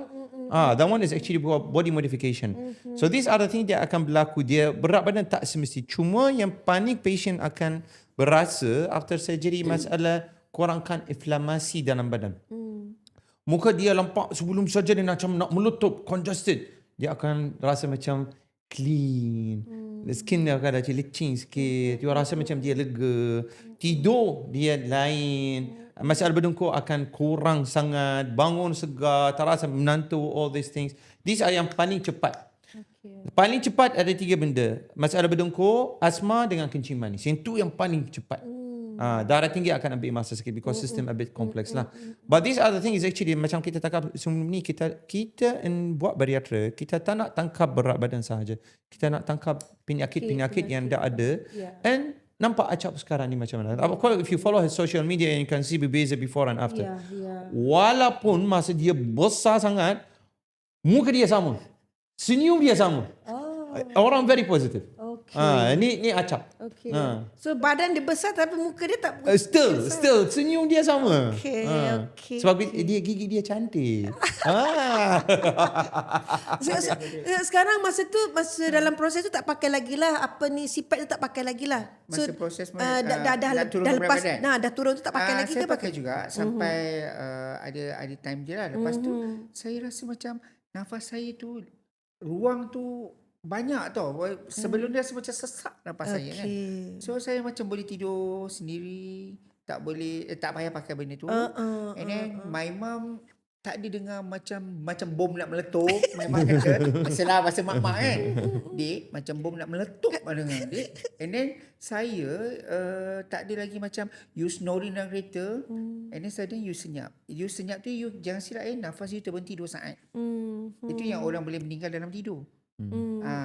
That one is actually body modification. So these are the things that akan berlaku. Dia berat badan tak semesti. Cuma yang paling patient akan berasa after surgery masalah kurangkan inflamasi dalam badan. Muka dia nampak sebelum surgery macam nak meletup, congested. Dia akan rasa macam clean. The skin dia akan ada lecing sikit. Dia rasa macam dia lega. Tidur dia lain. Masalah berdengkur akan kurang sangat. Bangun segar. Tak rasa menantu. All these things. These are yang paling cepat. Paling cepat ada 3 benda. Masalah berdengkur, asma dengan kencing manis. Yang tu yang paling cepat. Darah tinggi akan ambil masa sikit because system a bit complex lah. But these other things is actually macam kita tangkap sebelum ni kita buat bariatra, kita tak nak tangkap berat badan sahaja. Kita nak tangkap penyakit-penyakit yang dah ada. And nampak Acap sekarang ni macam mana. If you follow his social media, you can see berbeza before and after. Walaupun masa dia besar sangat, muka dia sama. Senyum dia sama. Orang very positive. Ni Acap. So badan dia besar tapi muka dia tak still senyum dia sama. Okay. Sebab dia gigi dia cantik. Sekarang masa dalam proses tu tak pakai lagi lah CPAP tu tak pakai lagi lah. Masa proses dah turun lepas berat badan. dah turun tu tak pakai lagi saya ke? pakai juga sampai ada time je lah. Lepas tu saya rasa macam nafas saya tu, ruang tu banyak tau. Sebelum dia rasa macam sesak nafas saya kan. So saya macam boleh tidur sendiri, tak payah pakai benda tu. And then my mum tak ada dengar macam bom nak meletup. Memang kata bahasa mak-mak kan. Dek, macam bom nak meletup dengar dek. And then saya tak ada lagi macam you snoring dalam kereta. And then suddenly you senyap. You senyap tu you jangan silap nafas you terhenti 2 saat. Itu yang orang boleh meninggal dalam tidur.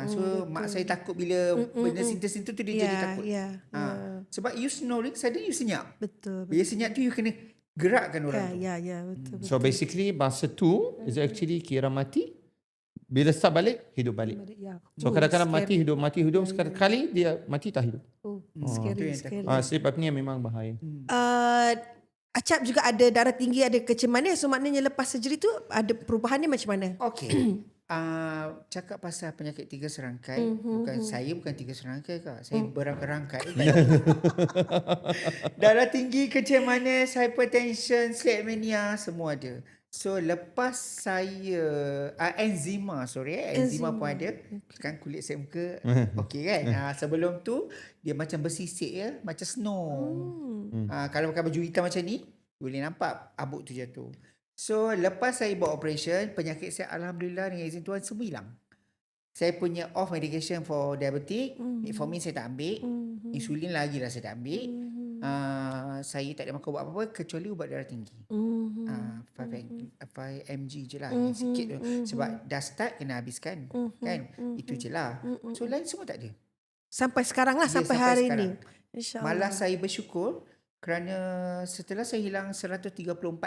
So mak saya takut bila benda sinter-sinter tu dia jadi takut. Sebab you snoring, suddenly you senyap. Betul. Bila senyap tu you kena gerakkan orang tu. Betul. So basically masa tu is actually kira mati. Bila start balik, hidup balik. So kadang-kadang mati hidup. Sekali dia mati tak hidup. Scary. Sleep apnea memang bahaya. Acap juga ada darah tinggi, ada kencing manis. So maknanya lepas surgery tu ada perubahan ni macam mana? Okay. Cakap pasal penyakit 3 serangkai, saya bukan 3 serangkai kak. Saya berangkai-rangkai. Darah tinggi, kencing manis, hypertension, sleep apnea, semua ada. So lepas saya enzima pun ada. Kan kulit saya muka okey kan. Sebelum tu dia macam bersisik ya, macam snow. Kalau pakai baju hitam macam ni boleh nampak abuk tu jatuh. So lepas saya buat operation, penyakit saya alhamdulillah dengan izin Tuhan semua hilang. Saya punya off medication for diabetic, metformin saya tak ambil, insulin lagi lah saya tak ambil. Saya tak ada makan ubat apa-apa kecuali ubat darah tinggi. 5 mg je lah, yang sikit tu. Sebab dah start kena habiskan kan. Itu je lah. So lain semua tak ada. Sampai sekarang lah, sampai hari ni. Malah saya bersyukur kerana setelah saya hilang 134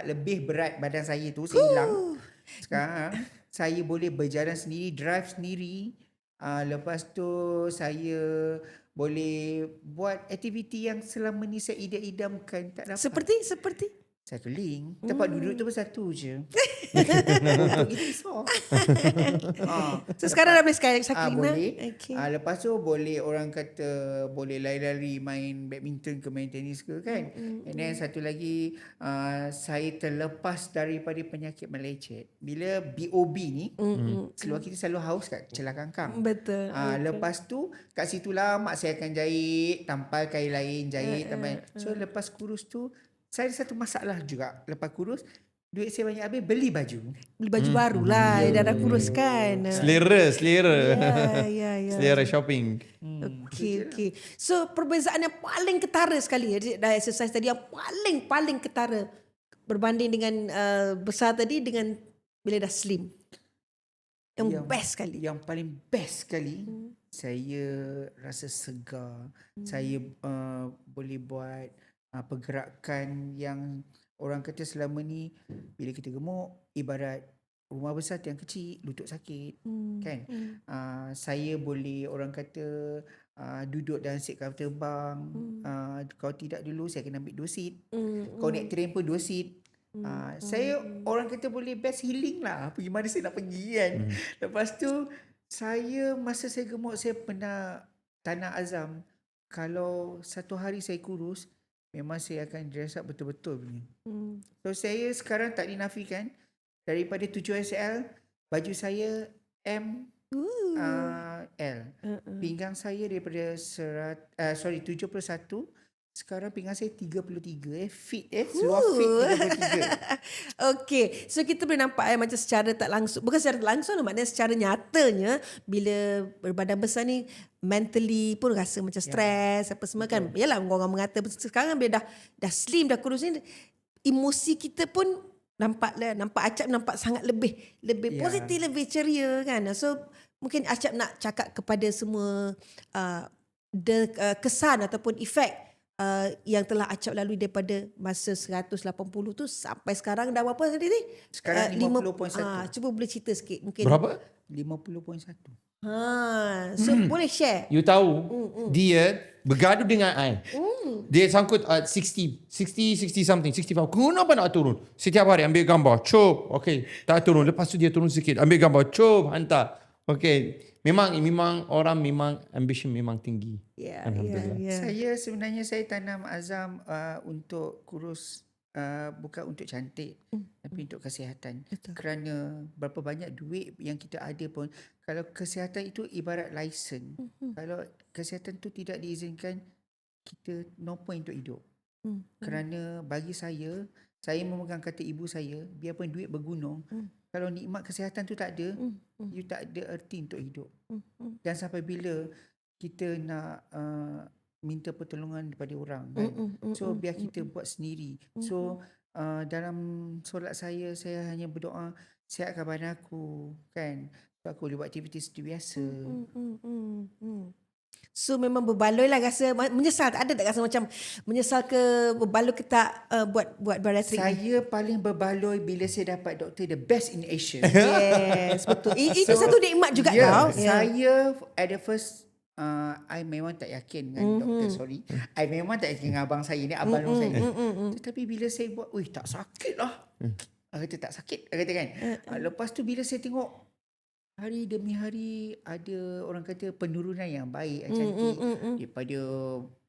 lebih berat badan saya tu, saya hilang. Sekarang saya boleh berjalan sendiri, drive sendiri. Lepas tu saya boleh buat aktiviti yang selama ni saya idam-idamkan tak dapat. Seperti? Cycling. Tempat duduk tu pun satu je. Untuk kita besar. So sekarang dah boleh cycling boleh. Okay. Lepas tu boleh orang kata boleh lari-lari, main badminton ke main tenis ke kan. And then satu lagi saya terlepas daripada penyakit melecet. Bila BOB ni keluar kita selalu haus kat celah kangkang. Betul. Lepas tu kat situlah mak saya akan jahit, tampal kain lain, jahit tampal. So lepas kurus tu saya ada satu masalah juga. Lepas kurus duit saya banyak habis, beli baju. Beli baju baru lah. Dah kurus kan. Selera. Ya. Selera shopping. Okay. So perbezaan yang paling ketara sekali dah exercise tadi, yang paling ketara berbanding dengan besar tadi dengan bila dah slim. Yang best sekali. Yang paling best sekali, saya rasa segar. Saya boleh buat pergerakan yang orang kata selama ni bila kita gemuk, ibarat rumah besar yang kecil, lutut sakit. Kan? Saya boleh orang kata duduk dalam seat kapal terbang. Kalau tidak dulu saya kena ambil 2 seat. Kalau naik train pun 2 seat. Saya orang kata boleh best healing lah. Pergi mana saya nak pergi kan. Lepas tu masa saya gemuk, saya pernah tanam azam, kalau satu hari saya kurus, memang saya akan dress up betul-betul punya. So saya sekarang tak dinafikan, daripada 7XL, baju saya M, L. Pinggang saya daripada 71, sekarang pinggang saya 33. Fit seluar fit 33. Okay, so kita boleh nampak macam secara tak langsung, bukan secara tak langsung, maknanya secara nyatanya bila berbadan besar ni mentally pun rasa macam stres apa semua kan. Yalah, orang mengata sekarang bila dah slim, dah kurus ni, emosi kita pun nampak Acap nampak sangat lebih positif, lebih ceria kan. So mungkin Acap nak cakap kepada semua kesan ataupun efek yang telah Acap lalui daripada masa 180 tu sampai sekarang dah berapa tadi? Sekarang 50.1. Cuba boleh cerita sikit mungkin. Berapa? 50.1. So boleh share. You tahu, dia bergaduh dengan I. Dia sangkut 60 something, 65. Kenapa nak turun? Setiap hari ambil gambar, chop. Okay, tak turun. Lepas tu dia turun sikit, ambil gambar, chop, hantar. Okay, memang orang ambition memang tinggi. Alhamdulillah. Saya tanam azam untuk kurus, bukan untuk cantik, tapi untuk kesihatan. Betul. Kerana berapa banyak duit yang kita ada pun, kalau kesihatan itu ibarat lesen. Kalau kesihatan tu tidak diizinkan, kita no point untuk hidup. Kerana bagi saya memegang kata ibu saya, biarpun duit bergunung, kalau nikmat kesihatan tu tak ada, you tak ada erti untuk hidup. Dan sampai bila kita nak minta pertolongan daripada orang kan. So biar kita buat sendiri. So dalam solat saya hanya berdoa, sihatkan badan aku kan. So aku boleh buat aktiviti seperti biasa. So memang berbaloi lah, rasa menyesal, ada tak rasa macam menyesal ke berbaloi ke tak buat bariatrik? Saya paling berbaloi bila saya dapat doktor the best in Asia. Yes, betul. Itu satu nikmat juga tau. Saya at the first I memang tak yakin dengan doktor, sorry. I memang tak yakin dengan abang saya ni, abang saya ni. Tetapi bila saya buat, tak sakit lah. Dia kata tak sakit, dia kata kan. Lepas tu bila saya tengok hari demi hari ada orang kata penurunan yang baik, cantik. Daripada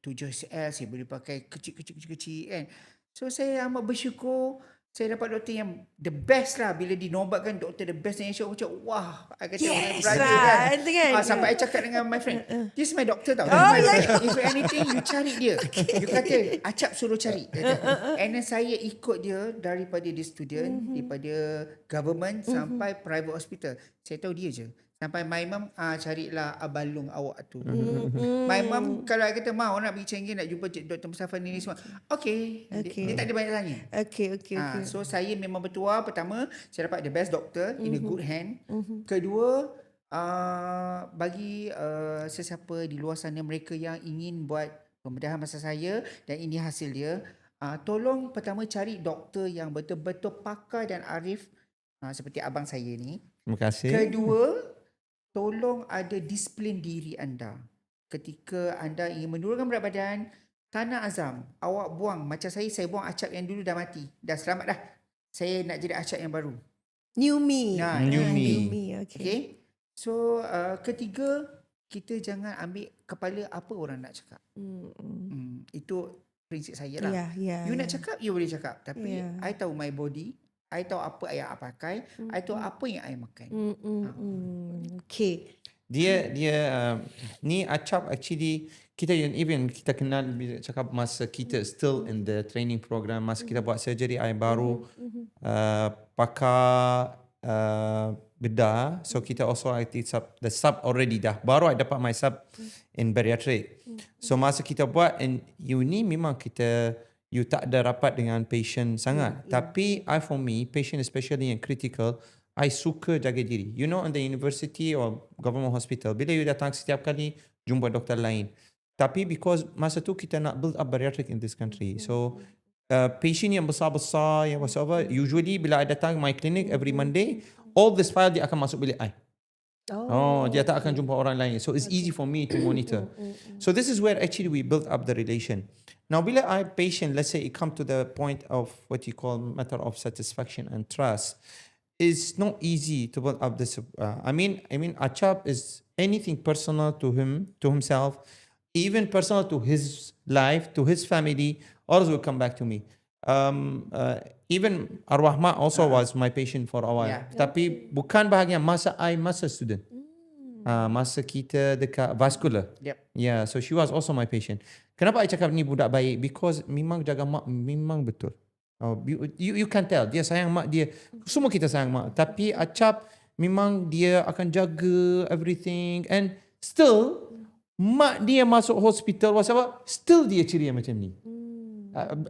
7XL saya boleh pakai kecil kan. So saya amat bersyukur saya dapat doktor yang the best lah. Bila dinobatkan doktor the best Indonesia, aku cakap wah, I kata yes kan. kan. Sampai I cakap dengan my friend, this is my doctor tau. If anything you cari dia. You kata Acap suruh cari. And then saya ikut dia daripada dia student, daripada government sampai private hospital. Saya tahu dia je. Sampai my mum carilah abalung awak tu. My mum kalau I kata mau nak pergi Cenggi nak jumpa Dr. Mustafa ni semua. Okay. Dia tak ada banyak tanya. Okay. So saya memang bertuah. Pertama, saya dapat the best doctor in a good hand. Kedua, bagi sesiapa di luar sana, mereka yang ingin buat pembedahan masa saya dan ini hasil dia, tolong pertama cari doktor yang betul-betul pakar dan arif seperti abang saya ni. Terima kasih. Kedua, tolong ada disiplin diri anda. Ketika anda ingin menurunkan berat badan, tanah azam, awak buang. Macam saya buang Acap yang dulu dah mati. Dah selamat dah. Saya nak jadi Acap yang baru. New me. New me. Okay. So, ketiga, kita jangan ambil kepala apa orang nak cakap. Itu prinsip saya lah. You nak cakap, you boleh cakap. Tapi, I tahu my body. I tahu apa yang I pakai. I tahu apa yang I makan. Okay. Ni Acap actually kita even kita kenal bila cakap masa kita still in the training program, masa kita buat surgery I baru pakar bedah. So kita also the sub already dah. Baru I dapat my sub in bariatric. So masa kita buat in uni memang you tak ada rapat dengan patient sangat. Tapi for me, patient especially yang critical, I suka jaga diri. You know, in the university or government hospital, bila you datang setiap kali jumpa doktor lain. Tapi because masa tu kita nak build up bariatric in this country. So patient yang besar-besar, yang whatever, usually bila I datang my clinic every Monday, all this file dia akan masuk bilik I. Dia tak akan jumpa orang lain. So it's easy for me to monitor. So this is where actually we build up the relation. Now, bila I patient, let's say it come to the point of what you call matter of satisfaction and trust, it's not easy to build up this. I mean, Acap is anything personal to himself, even personal to his life, to his family, always will come back to me. Even Arwah Mak also was my patient for a while. Yeah. Tapi bukan bahagian masa student. Masa kita dekat vascular. Yep. Yeah, so she was also my patient. Kenapa I cakap ni budak baik? Because memang jaga mak memang betul. You can tell dia sayang mak dia. Semua kita sayang mak. Tapi Acap memang dia akan jaga everything and still mak dia masuk hospital still dia ceria macam ni.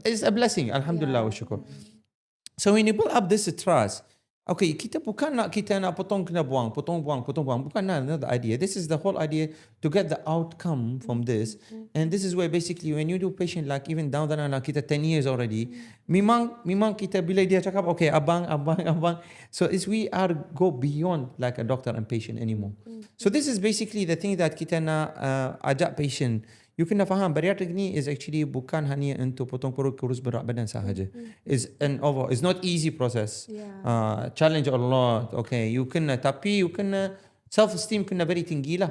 It's a blessing. Alhamdulillah wa syukur. So when you build up this trust, okay, kita nak potong kena buang. Bukan not the idea. This is the whole idea to get the outcome from this. And this is where basically when you do patient like even down the line kita 10 years already, memang kita bila dia cakap okay abang. So we are go beyond like a doctor and patient anymore. So this is basically the thing that kita nak ajak patient. You kena faham bariatric ni is actually bukan hanya untuk potong perut kurus berat badan sahaja. It's not easy process. Challenge a lot. Okay, you kena self esteem kena very tinggi lah.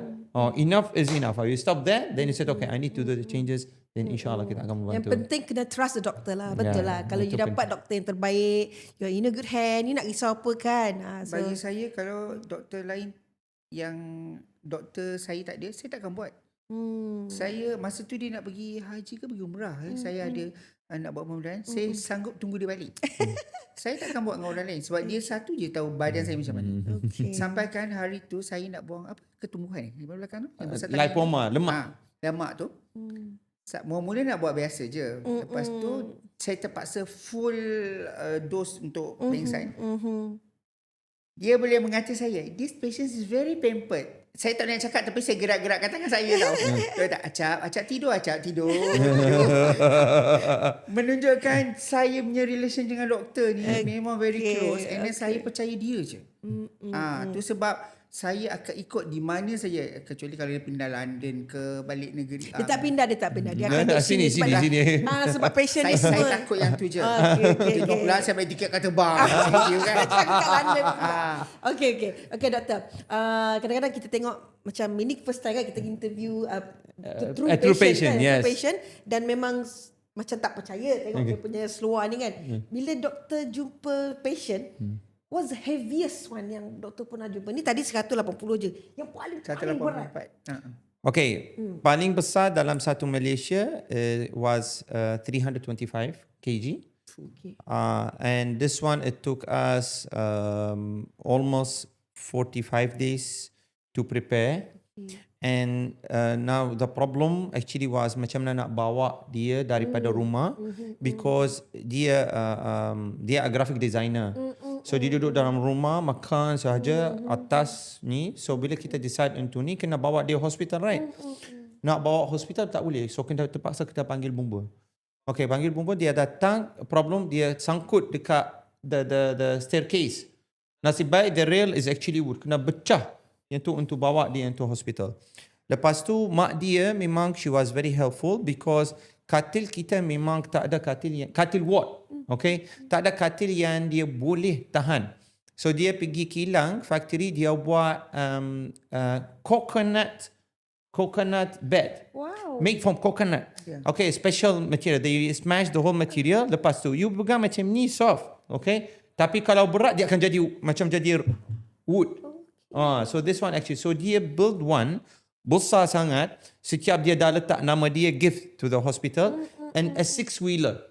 Enough is enough. You stop there, then you said okay, I need to do the changes. Then insyaAllah kita akan membantu. Yang penting kena trust the doctor lah. Betul lah. Kalau you dapat doktor yang terbaik, you're in a good hand, you nak risau apa kan. Bagi saya kalau doktor lain yang doktor saya tak ada, saya takkan buat. Saya masa tu dia nak pergi haji ke pergi umrah, saya ada nak buat pemudaan, saya sanggup tunggu dia balik. Saya takkan buat dengan orang lain sebab dia satu je tahu badan saya macam mana. Sampaikan hari tu saya nak buang ketumbuhan di belakang tu yang besar lipoma, lemak tu. Mula-mula nak buat biasa je. Lepas tu saya terpaksa full dose untuk pengsan. Dia boleh mengata saya, this patient is very pampered. Saya tak nak cakap tapi saya gerak-gerakkan tangan saya tau. Acap tidur. Menunjukkan saya punya relation dengan doktor ni memang very close. And then saya percaya dia je. Tu sebab saya akan ikut di mana saja, kecuali kalau dia pindah London ke balik negeri. Dia tak pindah. Dia akan duduk sini. Sebab patient ni semua. Saya takut yang tu je. Tengok pula saya beli tiket kat terbang. Okay doktor. Kadang-kadang kita tengok macam ini first time kan kita interview true patient, yes. Patient, dan memang macam tak percaya tengok dia punya seluar ni kan. Bila doktor jumpa patient, what's the heaviest one yang doktor pernah jumpa? Ni tadi 180 je. Yang paling berat. Okay, paling besar dalam satu Malaysia was 325 kg. Okay. And this one it took us almost 45 days to prepare. And now the problem actually was macam mana nak bawa dia daripada rumah because dia graphic designer. So dia duduk dalam rumah makan sahaja atas ni. So bila kita decide untuk ni kena bawa dia hospital, right? Nak bawa hospital tak boleh. So kita terpaksa kita panggil bumba. Okay, panggil bumba, dia datang, problem dia sangkut dekat the staircase. Nasib baik the rail is actually wood, kena pecah yang tu untuk bawa dia into hospital. Lepas tu mak dia memang she was very helpful because katil kita memang tak ada katil ward. Okay, tak ada katil yang dia boleh tahan. So dia pergi kilang factory, dia buat coconut bed. Wow. Made from coconut. Yeah. Okay, special material. They smash the whole material. Lepas tu you pegang macam ni soft. Okay, tapi kalau berat dia akan jadi macam jadi wood. So this one actually, so dia build one besar sangat. Setiap dia dah letak nama dia gift to the hospital and a 6-wheeler.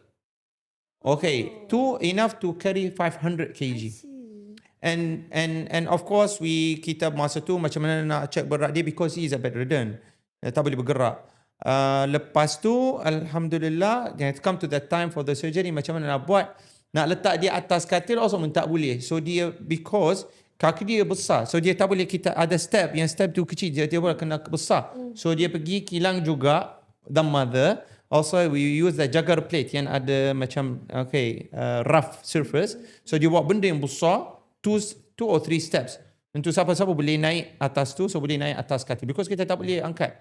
Okay, two enough to carry 500 kg. And of course kita masa tu macam mana nak check berat dia because he is a bedridden. Dia tak boleh bergerak. Lepas tu alhamdulillah when it come to that time for the surgery macam mana nak buat, nak letak dia atas katil also pun tak boleh. So dia because kaki dia besar, so dia tak boleh, kita ada step yang step tu kecil, dia boleh kena besar. So dia pergi kilang juga the mother. Also we use the jagger plate yang ada macam rough surface. So dia buat benda yang besar, two or three steps. Untuk siapa-siapa boleh naik atas tu, so boleh naik atas katil because kita tak boleh angkat.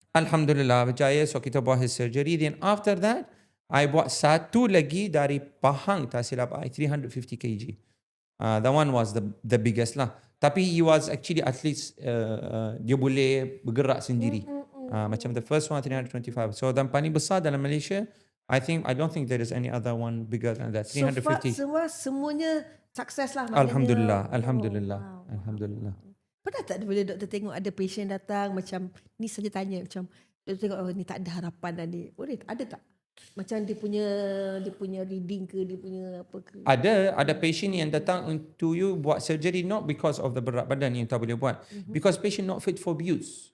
Alhamdulillah berjaya. So kita buat his surgery. Then after that I buat satu lagi dari Pahang, tak silap I, 350 kg. That one was the biggest lah. Tapi he was actually at least dia boleh bergerak sendiri. Macam the first one 325. So dan paling besar dalam Malaysia, I don't think there is any other one bigger than that. 350. So far semuanya sukses lah maknanya. Alhamdulillah, Oh, alhamdulillah, wow. alhamdulillah. Pernah tak bila doktor tengok ada patient datang macam ni saja tanya macam doktor tengok ni tak ada harapan dah ni. Boleh ada tak? Macam dia punya reading ke, dia punya apa ke? Ada patient yang datang to you buat surgery not because of the berat badan yang tak boleh buat, because patient not fit for abuse.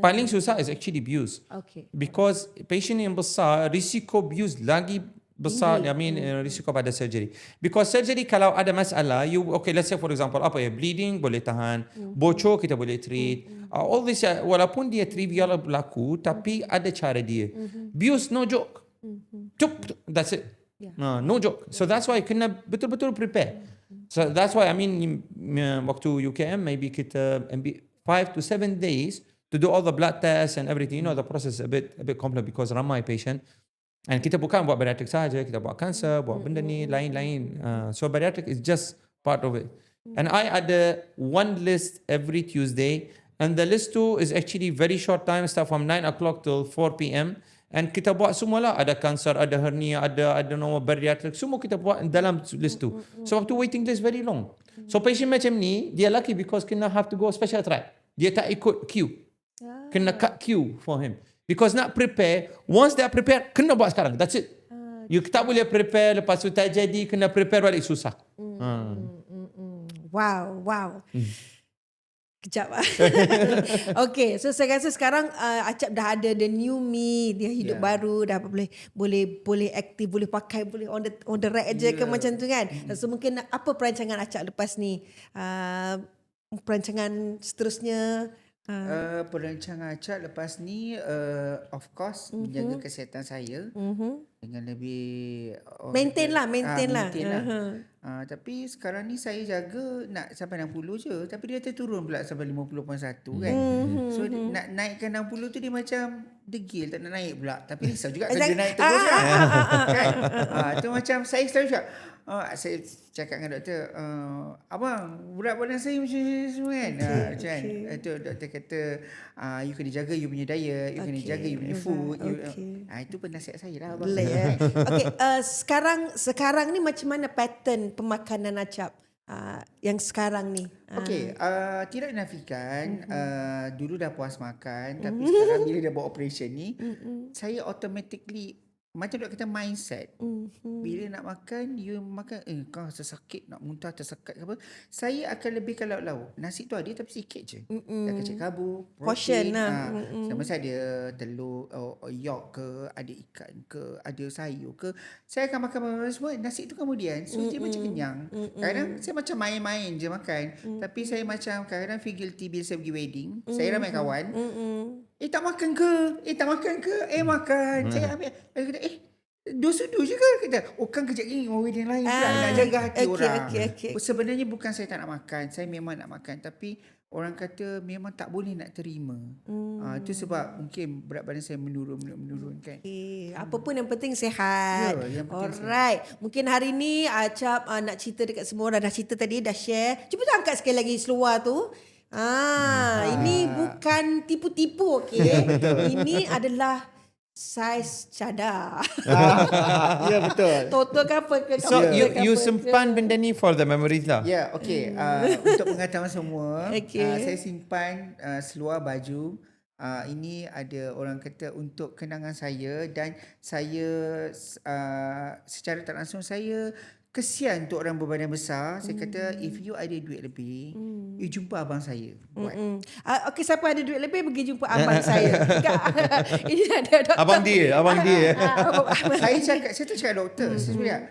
Paling susah is actually abuse. Okay. Because patient yang besar, risiko abuse lagi besar. I mean risiko pada surgery. Because surgery kalau ada masalah, let's say for example bleeding boleh tahan, bocor kita boleh treat. All this walaupun dia trivial berlaku, tapi ada cara dia. Abuse no joke. That's it. Yeah. No joke. So that's why kena betul-betul prepare. So that's why I mean waktu UKM maybe kita 5 to 7 days to do all the blood tests and everything. You know the process is a bit complex because ramai patient. And kita bukan buat bariatric saja, kita buat cancer, buat benda ni lain-lain. So bariatric is just part of it. And I ada one list every Tuesday, and the list tu is actually very short time, start from 9 o'clock till 4 p.m. And kita buat semualah, ada cancer, ada hernia, ada normal bariatric, semua kita buat dalam list tu. Sebab tu waiting list very long. So patient macam ni, dia lucky because kena have to go special track. Dia tak ikut queue. Kena cut queue for him. Because nak prepare, once they are prepared, kena buat sekarang. That's it. You tak boleh prepare, lepas tu tak jadi, kena prepare balik, susah. Wow. Kejap. Okay, so saya rasa sekarang Acap dah ada the new me, dia hidup baru, dah boleh aktif, boleh pakai, boleh on the rack aja ke macam tu kan. So mungkin apa perancangan Acap lepas ni? Perancangan seterusnya? Perancangan Acap lepas ni of course menjaga kesihatan saya dengan lebih maintain lah. Tapi sekarang ni saya jaga nak sampai 60 je, tapi dia terturun pula sampai 50.1 kan. So nak naikkan 60 tu dia macam degil, tak nak naik pula, tapi risau juga kalau dia naik terus kan. Tu macam saya selalu cakap, saya cakap dengan doktor, abang berat badan saya macam semua kan. Macam itu doktor kata, you kena jaga you punya diet, you kena jaga you punya food. Itu penasihat saya lah abang. Okay, sekarang ni macam mana pattern pemakanan Acap yang sekarang ni? Okay, tidak dinafikan dulu dah puas makan, tapi sekarang bila dah buat operation ni, saya automatically macam dok kata mindset. Bila nak makan, you makan kau tersakit, nak muntah tersekat ke apa, saya akan lebihkan lauk-lauk. Nasi tu ada tapi sikit je. Dah kecil karbo, portion protein, lah. sama ada telur, yolk ke, ada ikan ke, ada sayur ke. Saya akan makan semua nasi tu kemudian. So dia macam kenyang. Kadang saya macam main-main je makan. Tapi saya macam kadang feel guilty bila saya pergi wedding. Saya ramai kawan. Tak makan ke? Makan. Saya ambil. Saya kata, dosa-dosa je ke? Kata, kan kejap ni orang wedding lain pula nak jaga hati orang. Okay. Sebenarnya bukan saya tak nak makan. Saya memang nak makan. Tapi orang kata memang tak boleh nak terima. Itu sebab mungkin berat badan saya menurun kan. Apa pun yang penting sihat. Yang penting alright. Mungkin hari ni Acap nak cerita dekat semua orang. Dah cerita tadi, dah share. Cuba tu angkat sekali lagi seluar tu. Ini bukan tipu-tipu, okay? Ini adalah Saiz cadar. Ya, betul. Total ke apa ke? So computer ke you apa ke? simpan benda ni for the memories lah. Ya, okey. Untuk pengetahuan semua, Okey. saya simpan seluar baju. Ini ada orang kata untuk kenangan saya, dan saya secara tak langsung saya kesian untuk orang berbadan besar. Saya kata if you ada duit lebih, you jumpa abang saya. Buat. Okey, siapa ada duit lebih pergi jumpa abang saya. Enggak. Ini ada doktor. Abang dia. Saya tak cakap doktor. Saya cakap,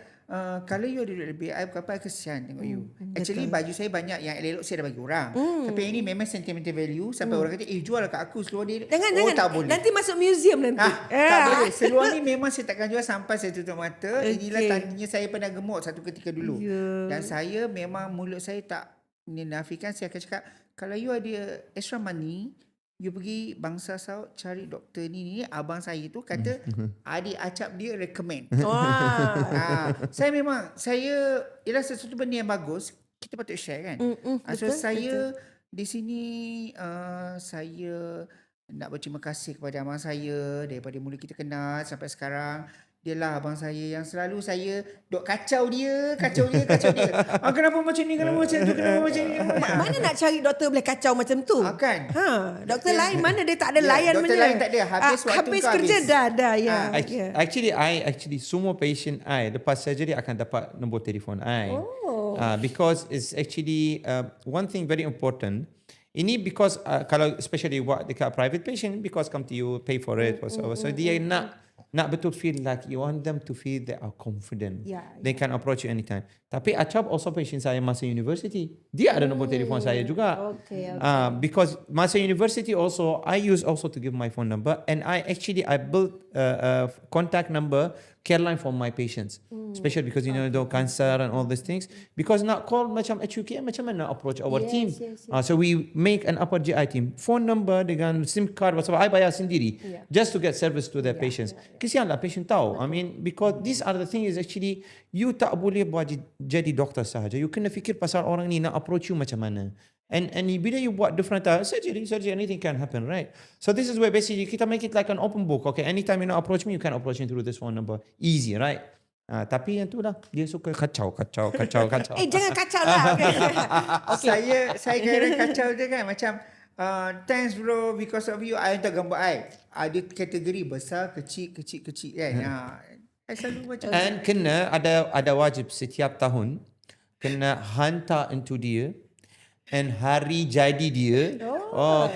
kalau you ada duit lebih, I berapa I kesian tengok you. Actually baju saya banyak yang elok saya dah bagi orang. Tapi yang ini memang sentimental value. Sampai orang kata, jual kat aku seluar dia. Jangan. Tak boleh. Nanti masuk museum nanti. Tak boleh. Seluar ni memang saya takkan jual sampai saya tutup mata. Inilah tandanya saya pernah gemuk satu ketika dulu. Dan saya memang mulut saya tak menafikan. Saya akan cakap, kalau you ada extra money, you pergi Bangsa Saud cari doktor ni. Abang saya tu kata adik acap dia recommend. Wah. Saya ialah sesuatu benda yang bagus, kita patut share kan. So betul, saya di sini saya nak berterima kasih kepada abang saya daripada mula kita kenal sampai sekarang. Dialah abang saya yang selalu saya dok kacau dia. Kenapa macam ni, kenapa macam tu, kenapa macam ni. Mana nak cari doktor boleh kacau macam tu? Kan? Doktor lain mana dia tak ada layan doktor benda. lain tak ada. Habis waktu habis kau kerja habis. dah ya. Actually semua patient I lepas surgery akan dapat nombor telefon I. Because it's actually one thing very important. Ini because kalau especially what dekat private patient, because come to you pay for it whatsoever. So dia nak betul feel like you want them to feel they are confident. They can approach you anytime. Tapi Acap also patient saya masa university. Dia ada nombor telefon saya juga. Okay. Because masa university also I use also to give my phone number, and I built a contact number care line for my patients. Especially because you know the cancer and all these things. Because nak call macam HUKM macam mana approach our team. So we make an upper GI team. Phone number dengan SIM card whatever I bayar sendiri just to get service to their patients. Kesianlah patient tahu. I mean because these are the things is actually you tak boleh buat jadi doktor sahaja. You kena fikir pasal orang ni nak approach you macam mana. And bila you buat different surgery, anything can happen, right? So this is where basically kita make it like an open book. Okay, anytime you nak approach me, you can approach me through this phone number. Easy, right? Tapi yang tu lah, dia suka kacau. Jangan kacau lah. Okay. Saya kira kacau je kan. Macam thanks bro, because of you I hantar gambar I. Ada kategori besar, kecil kan. I selalu macam And kena ada wajib setiap tahun kena hantar into dia, and hari jadi dia.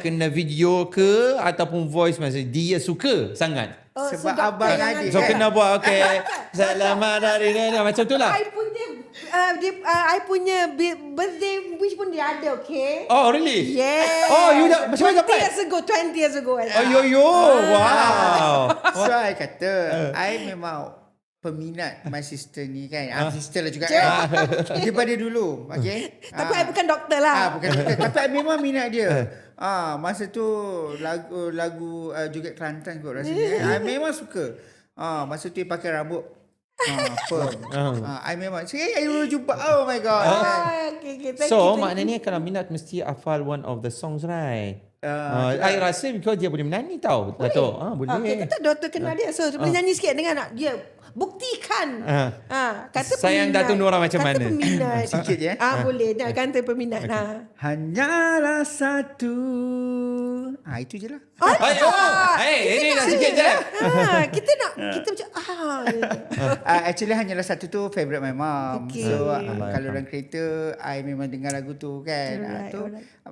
Kena video ke ataupun voice message dia suka sangat. sebab abang ada. So kena buat okay. Selamat hari ni macam tu lah. I punya birthday wish pun dia ada, okay? Oh really? Yeah. Oh you dah macam mana dapat? 20 years ago. Oh yo. Wow. So I kata I memang peminat my sister ni kan. Sister lah juga kan. Daripada dulu, okay? Tapi I bukan doktor lah. Bukan doktor. Tapi I memang minat dia. Masa tu lagu Joget Kelantan kot rasanya. I memang suka. Masa tu dia pakai rambut perm. I memang I dulu jumpa. Oh my god. Okay, So maknanya kalau minat mesti hafal one of the songs, right? I rasa because dia boleh menyanyi tau, Dato'. Boleh. Okay, kita doktor kenal dia. So boleh nyanyi sikit dengan dia. Buktikan. Kata sayang peminat. Dato' Nora macam mana? Kata peminat. Sikit je. Boleh. Kata peminat. Hanyalah satu. Itu je lah. Ini dah sikit je. Kita macam Actually hanyalah satu tu favourite my mom. Okay. So kalau dalam kereta I memang dengar lagu tu kan.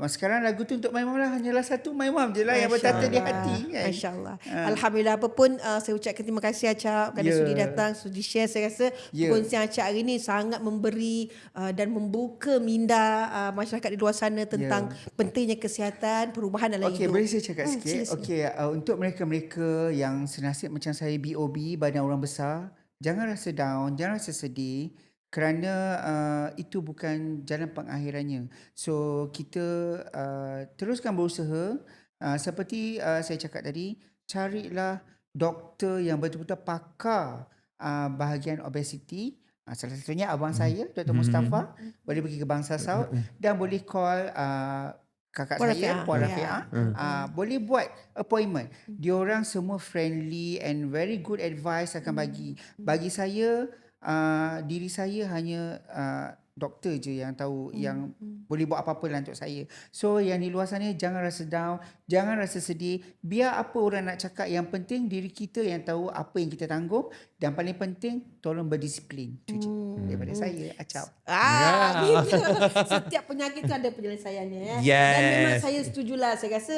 Sekarang lagu tu untuk my mom lah. Hanyalah satu my mom je lah yang bertata di hati kan. Masya-Allah. Alhamdulillah, apa pun saya ucapkan terima kasih Acap kerana sudi datang, sudi share. Saya rasa perkongsian Acap hari ni sangat memberi dan membuka minda masyarakat di luar sana tentang pentingnya kesihatan, perubahan dalam hidup. Boleh saya cakap sikit? Untuk mereka-mereka yang senasib macam saya BOB, badan orang besar, jangan rasa down, jangan rasa sedih, kerana itu bukan jalan pengakhirannya. So kita teruskan berusaha. Seperti saya cakap tadi, carilah doktor yang betul-betul pakar bahagian obesiti. Salah satunya abang saya, Dr. Mustafa. Boleh pergi ke Bangsa Saud dan boleh call kakak Puan saya, Rafiqah. Puan Ya. Rafiqah, boleh buat appointment. Diorang semua friendly and very good advice akan bagi. Bagi saya, diri saya hanya doktor je yang tahu yang boleh buat apa-apa lah untuk saya. So yang di luar sana jangan rasa down, jangan rasa sedih. Biar apa orang nak cakap, yang penting diri kita yang tahu apa yang kita tanggung, dan paling penting tolong berdisiplin. Itu je daripada saya, Acap. Gitu. Setiap penyakit tu ada penyelesaiannya ya. Yes. Dan memang saya setujulah. Saya rasa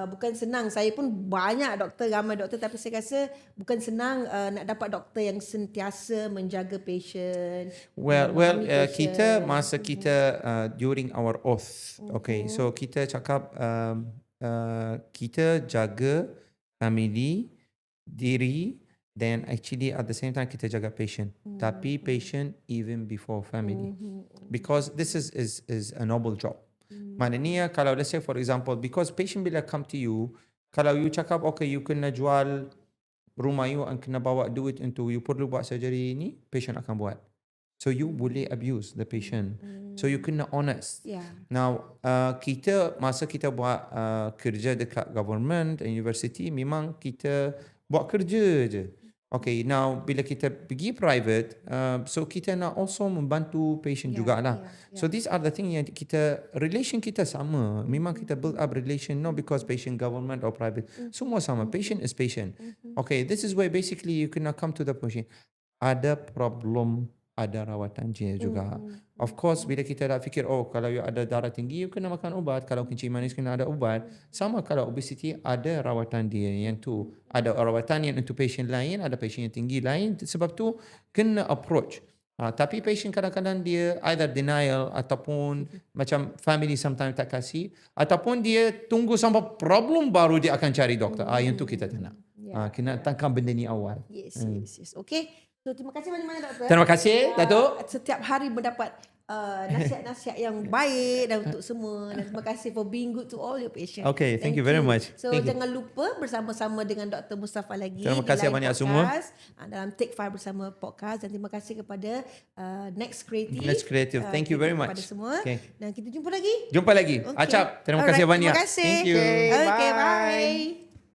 bukan senang. Saya pun banyak doktor, ramai doktor, tapi saya rasa bukan senang nak dapat doktor yang sentiasa menjaga patient. Well, memahami kita patient. masa kita during our oath, okay, so kita cakap kita jaga family, diri, then actually at the same time kita jaga patient. Tapi patient even before family, because this is a noble job. Maknanya kalau let's say for example, because patient bila come to you, kalau you cakap okay you kena jual rumah you and kena bawa duit untuk you perlu buat surgery ni, patient akan buat. So you boleh abuse the patient. So you kena honest. Yeah. Now kita masa kita buat kerja dekat government and university, memang kita buat kerja je. Okay, now bila kita pergi private, so kita nak also membantu patient jugalah. So these are the thing yang kita, relation kita sama. Memang kita build up relation, not because patient government or private. Semua sama. Patient is patient. Okay, this is where basically you kena come to the patient. Ada problem, ada rawatan dia juga. Of course, bila kita dah fikir, oh kalau you ada darah tinggi, you kena makan ubat. Kalau kencing manis, kena ada ubat. Sama kalau obesity, ada rawatan dia yang tu. Ada rawatan yang untuk patient lain, ada patient yang tinggi lain. Sebab tu, kena approach. Tapi patient kadang-kadang dia either denial ataupun macam family sometimes tak kasih. Ataupun dia tunggu sampai problem baru dia akan cari doktor. Yang tu kita tak nak. Kena tangkap benda ni awal. Yes. Okay. So terima kasih banyak-banyak doktor. Terima kasih, Datuk. Setiap hari mendapat nasihat-nasihat yang baik dan untuk semua, dan terima kasih for being good to all your patients. Okay, thank you very much. So Thank you. jangan lupa bersama-sama dengan Dr. Mustafa lagi. Terima di kasih live banyak podcast, semua. dalam Take 5 bersama podcast, dan terima kasih kepada Next Creative. Next Creative. Thank you very kepada much. semua. Okay. Dan kita jumpa lagi. Jumpa lagi. Okay. Acap, terima Alright, kasih banyak. Terima kasih. Thank you. Okay, Bye. bye.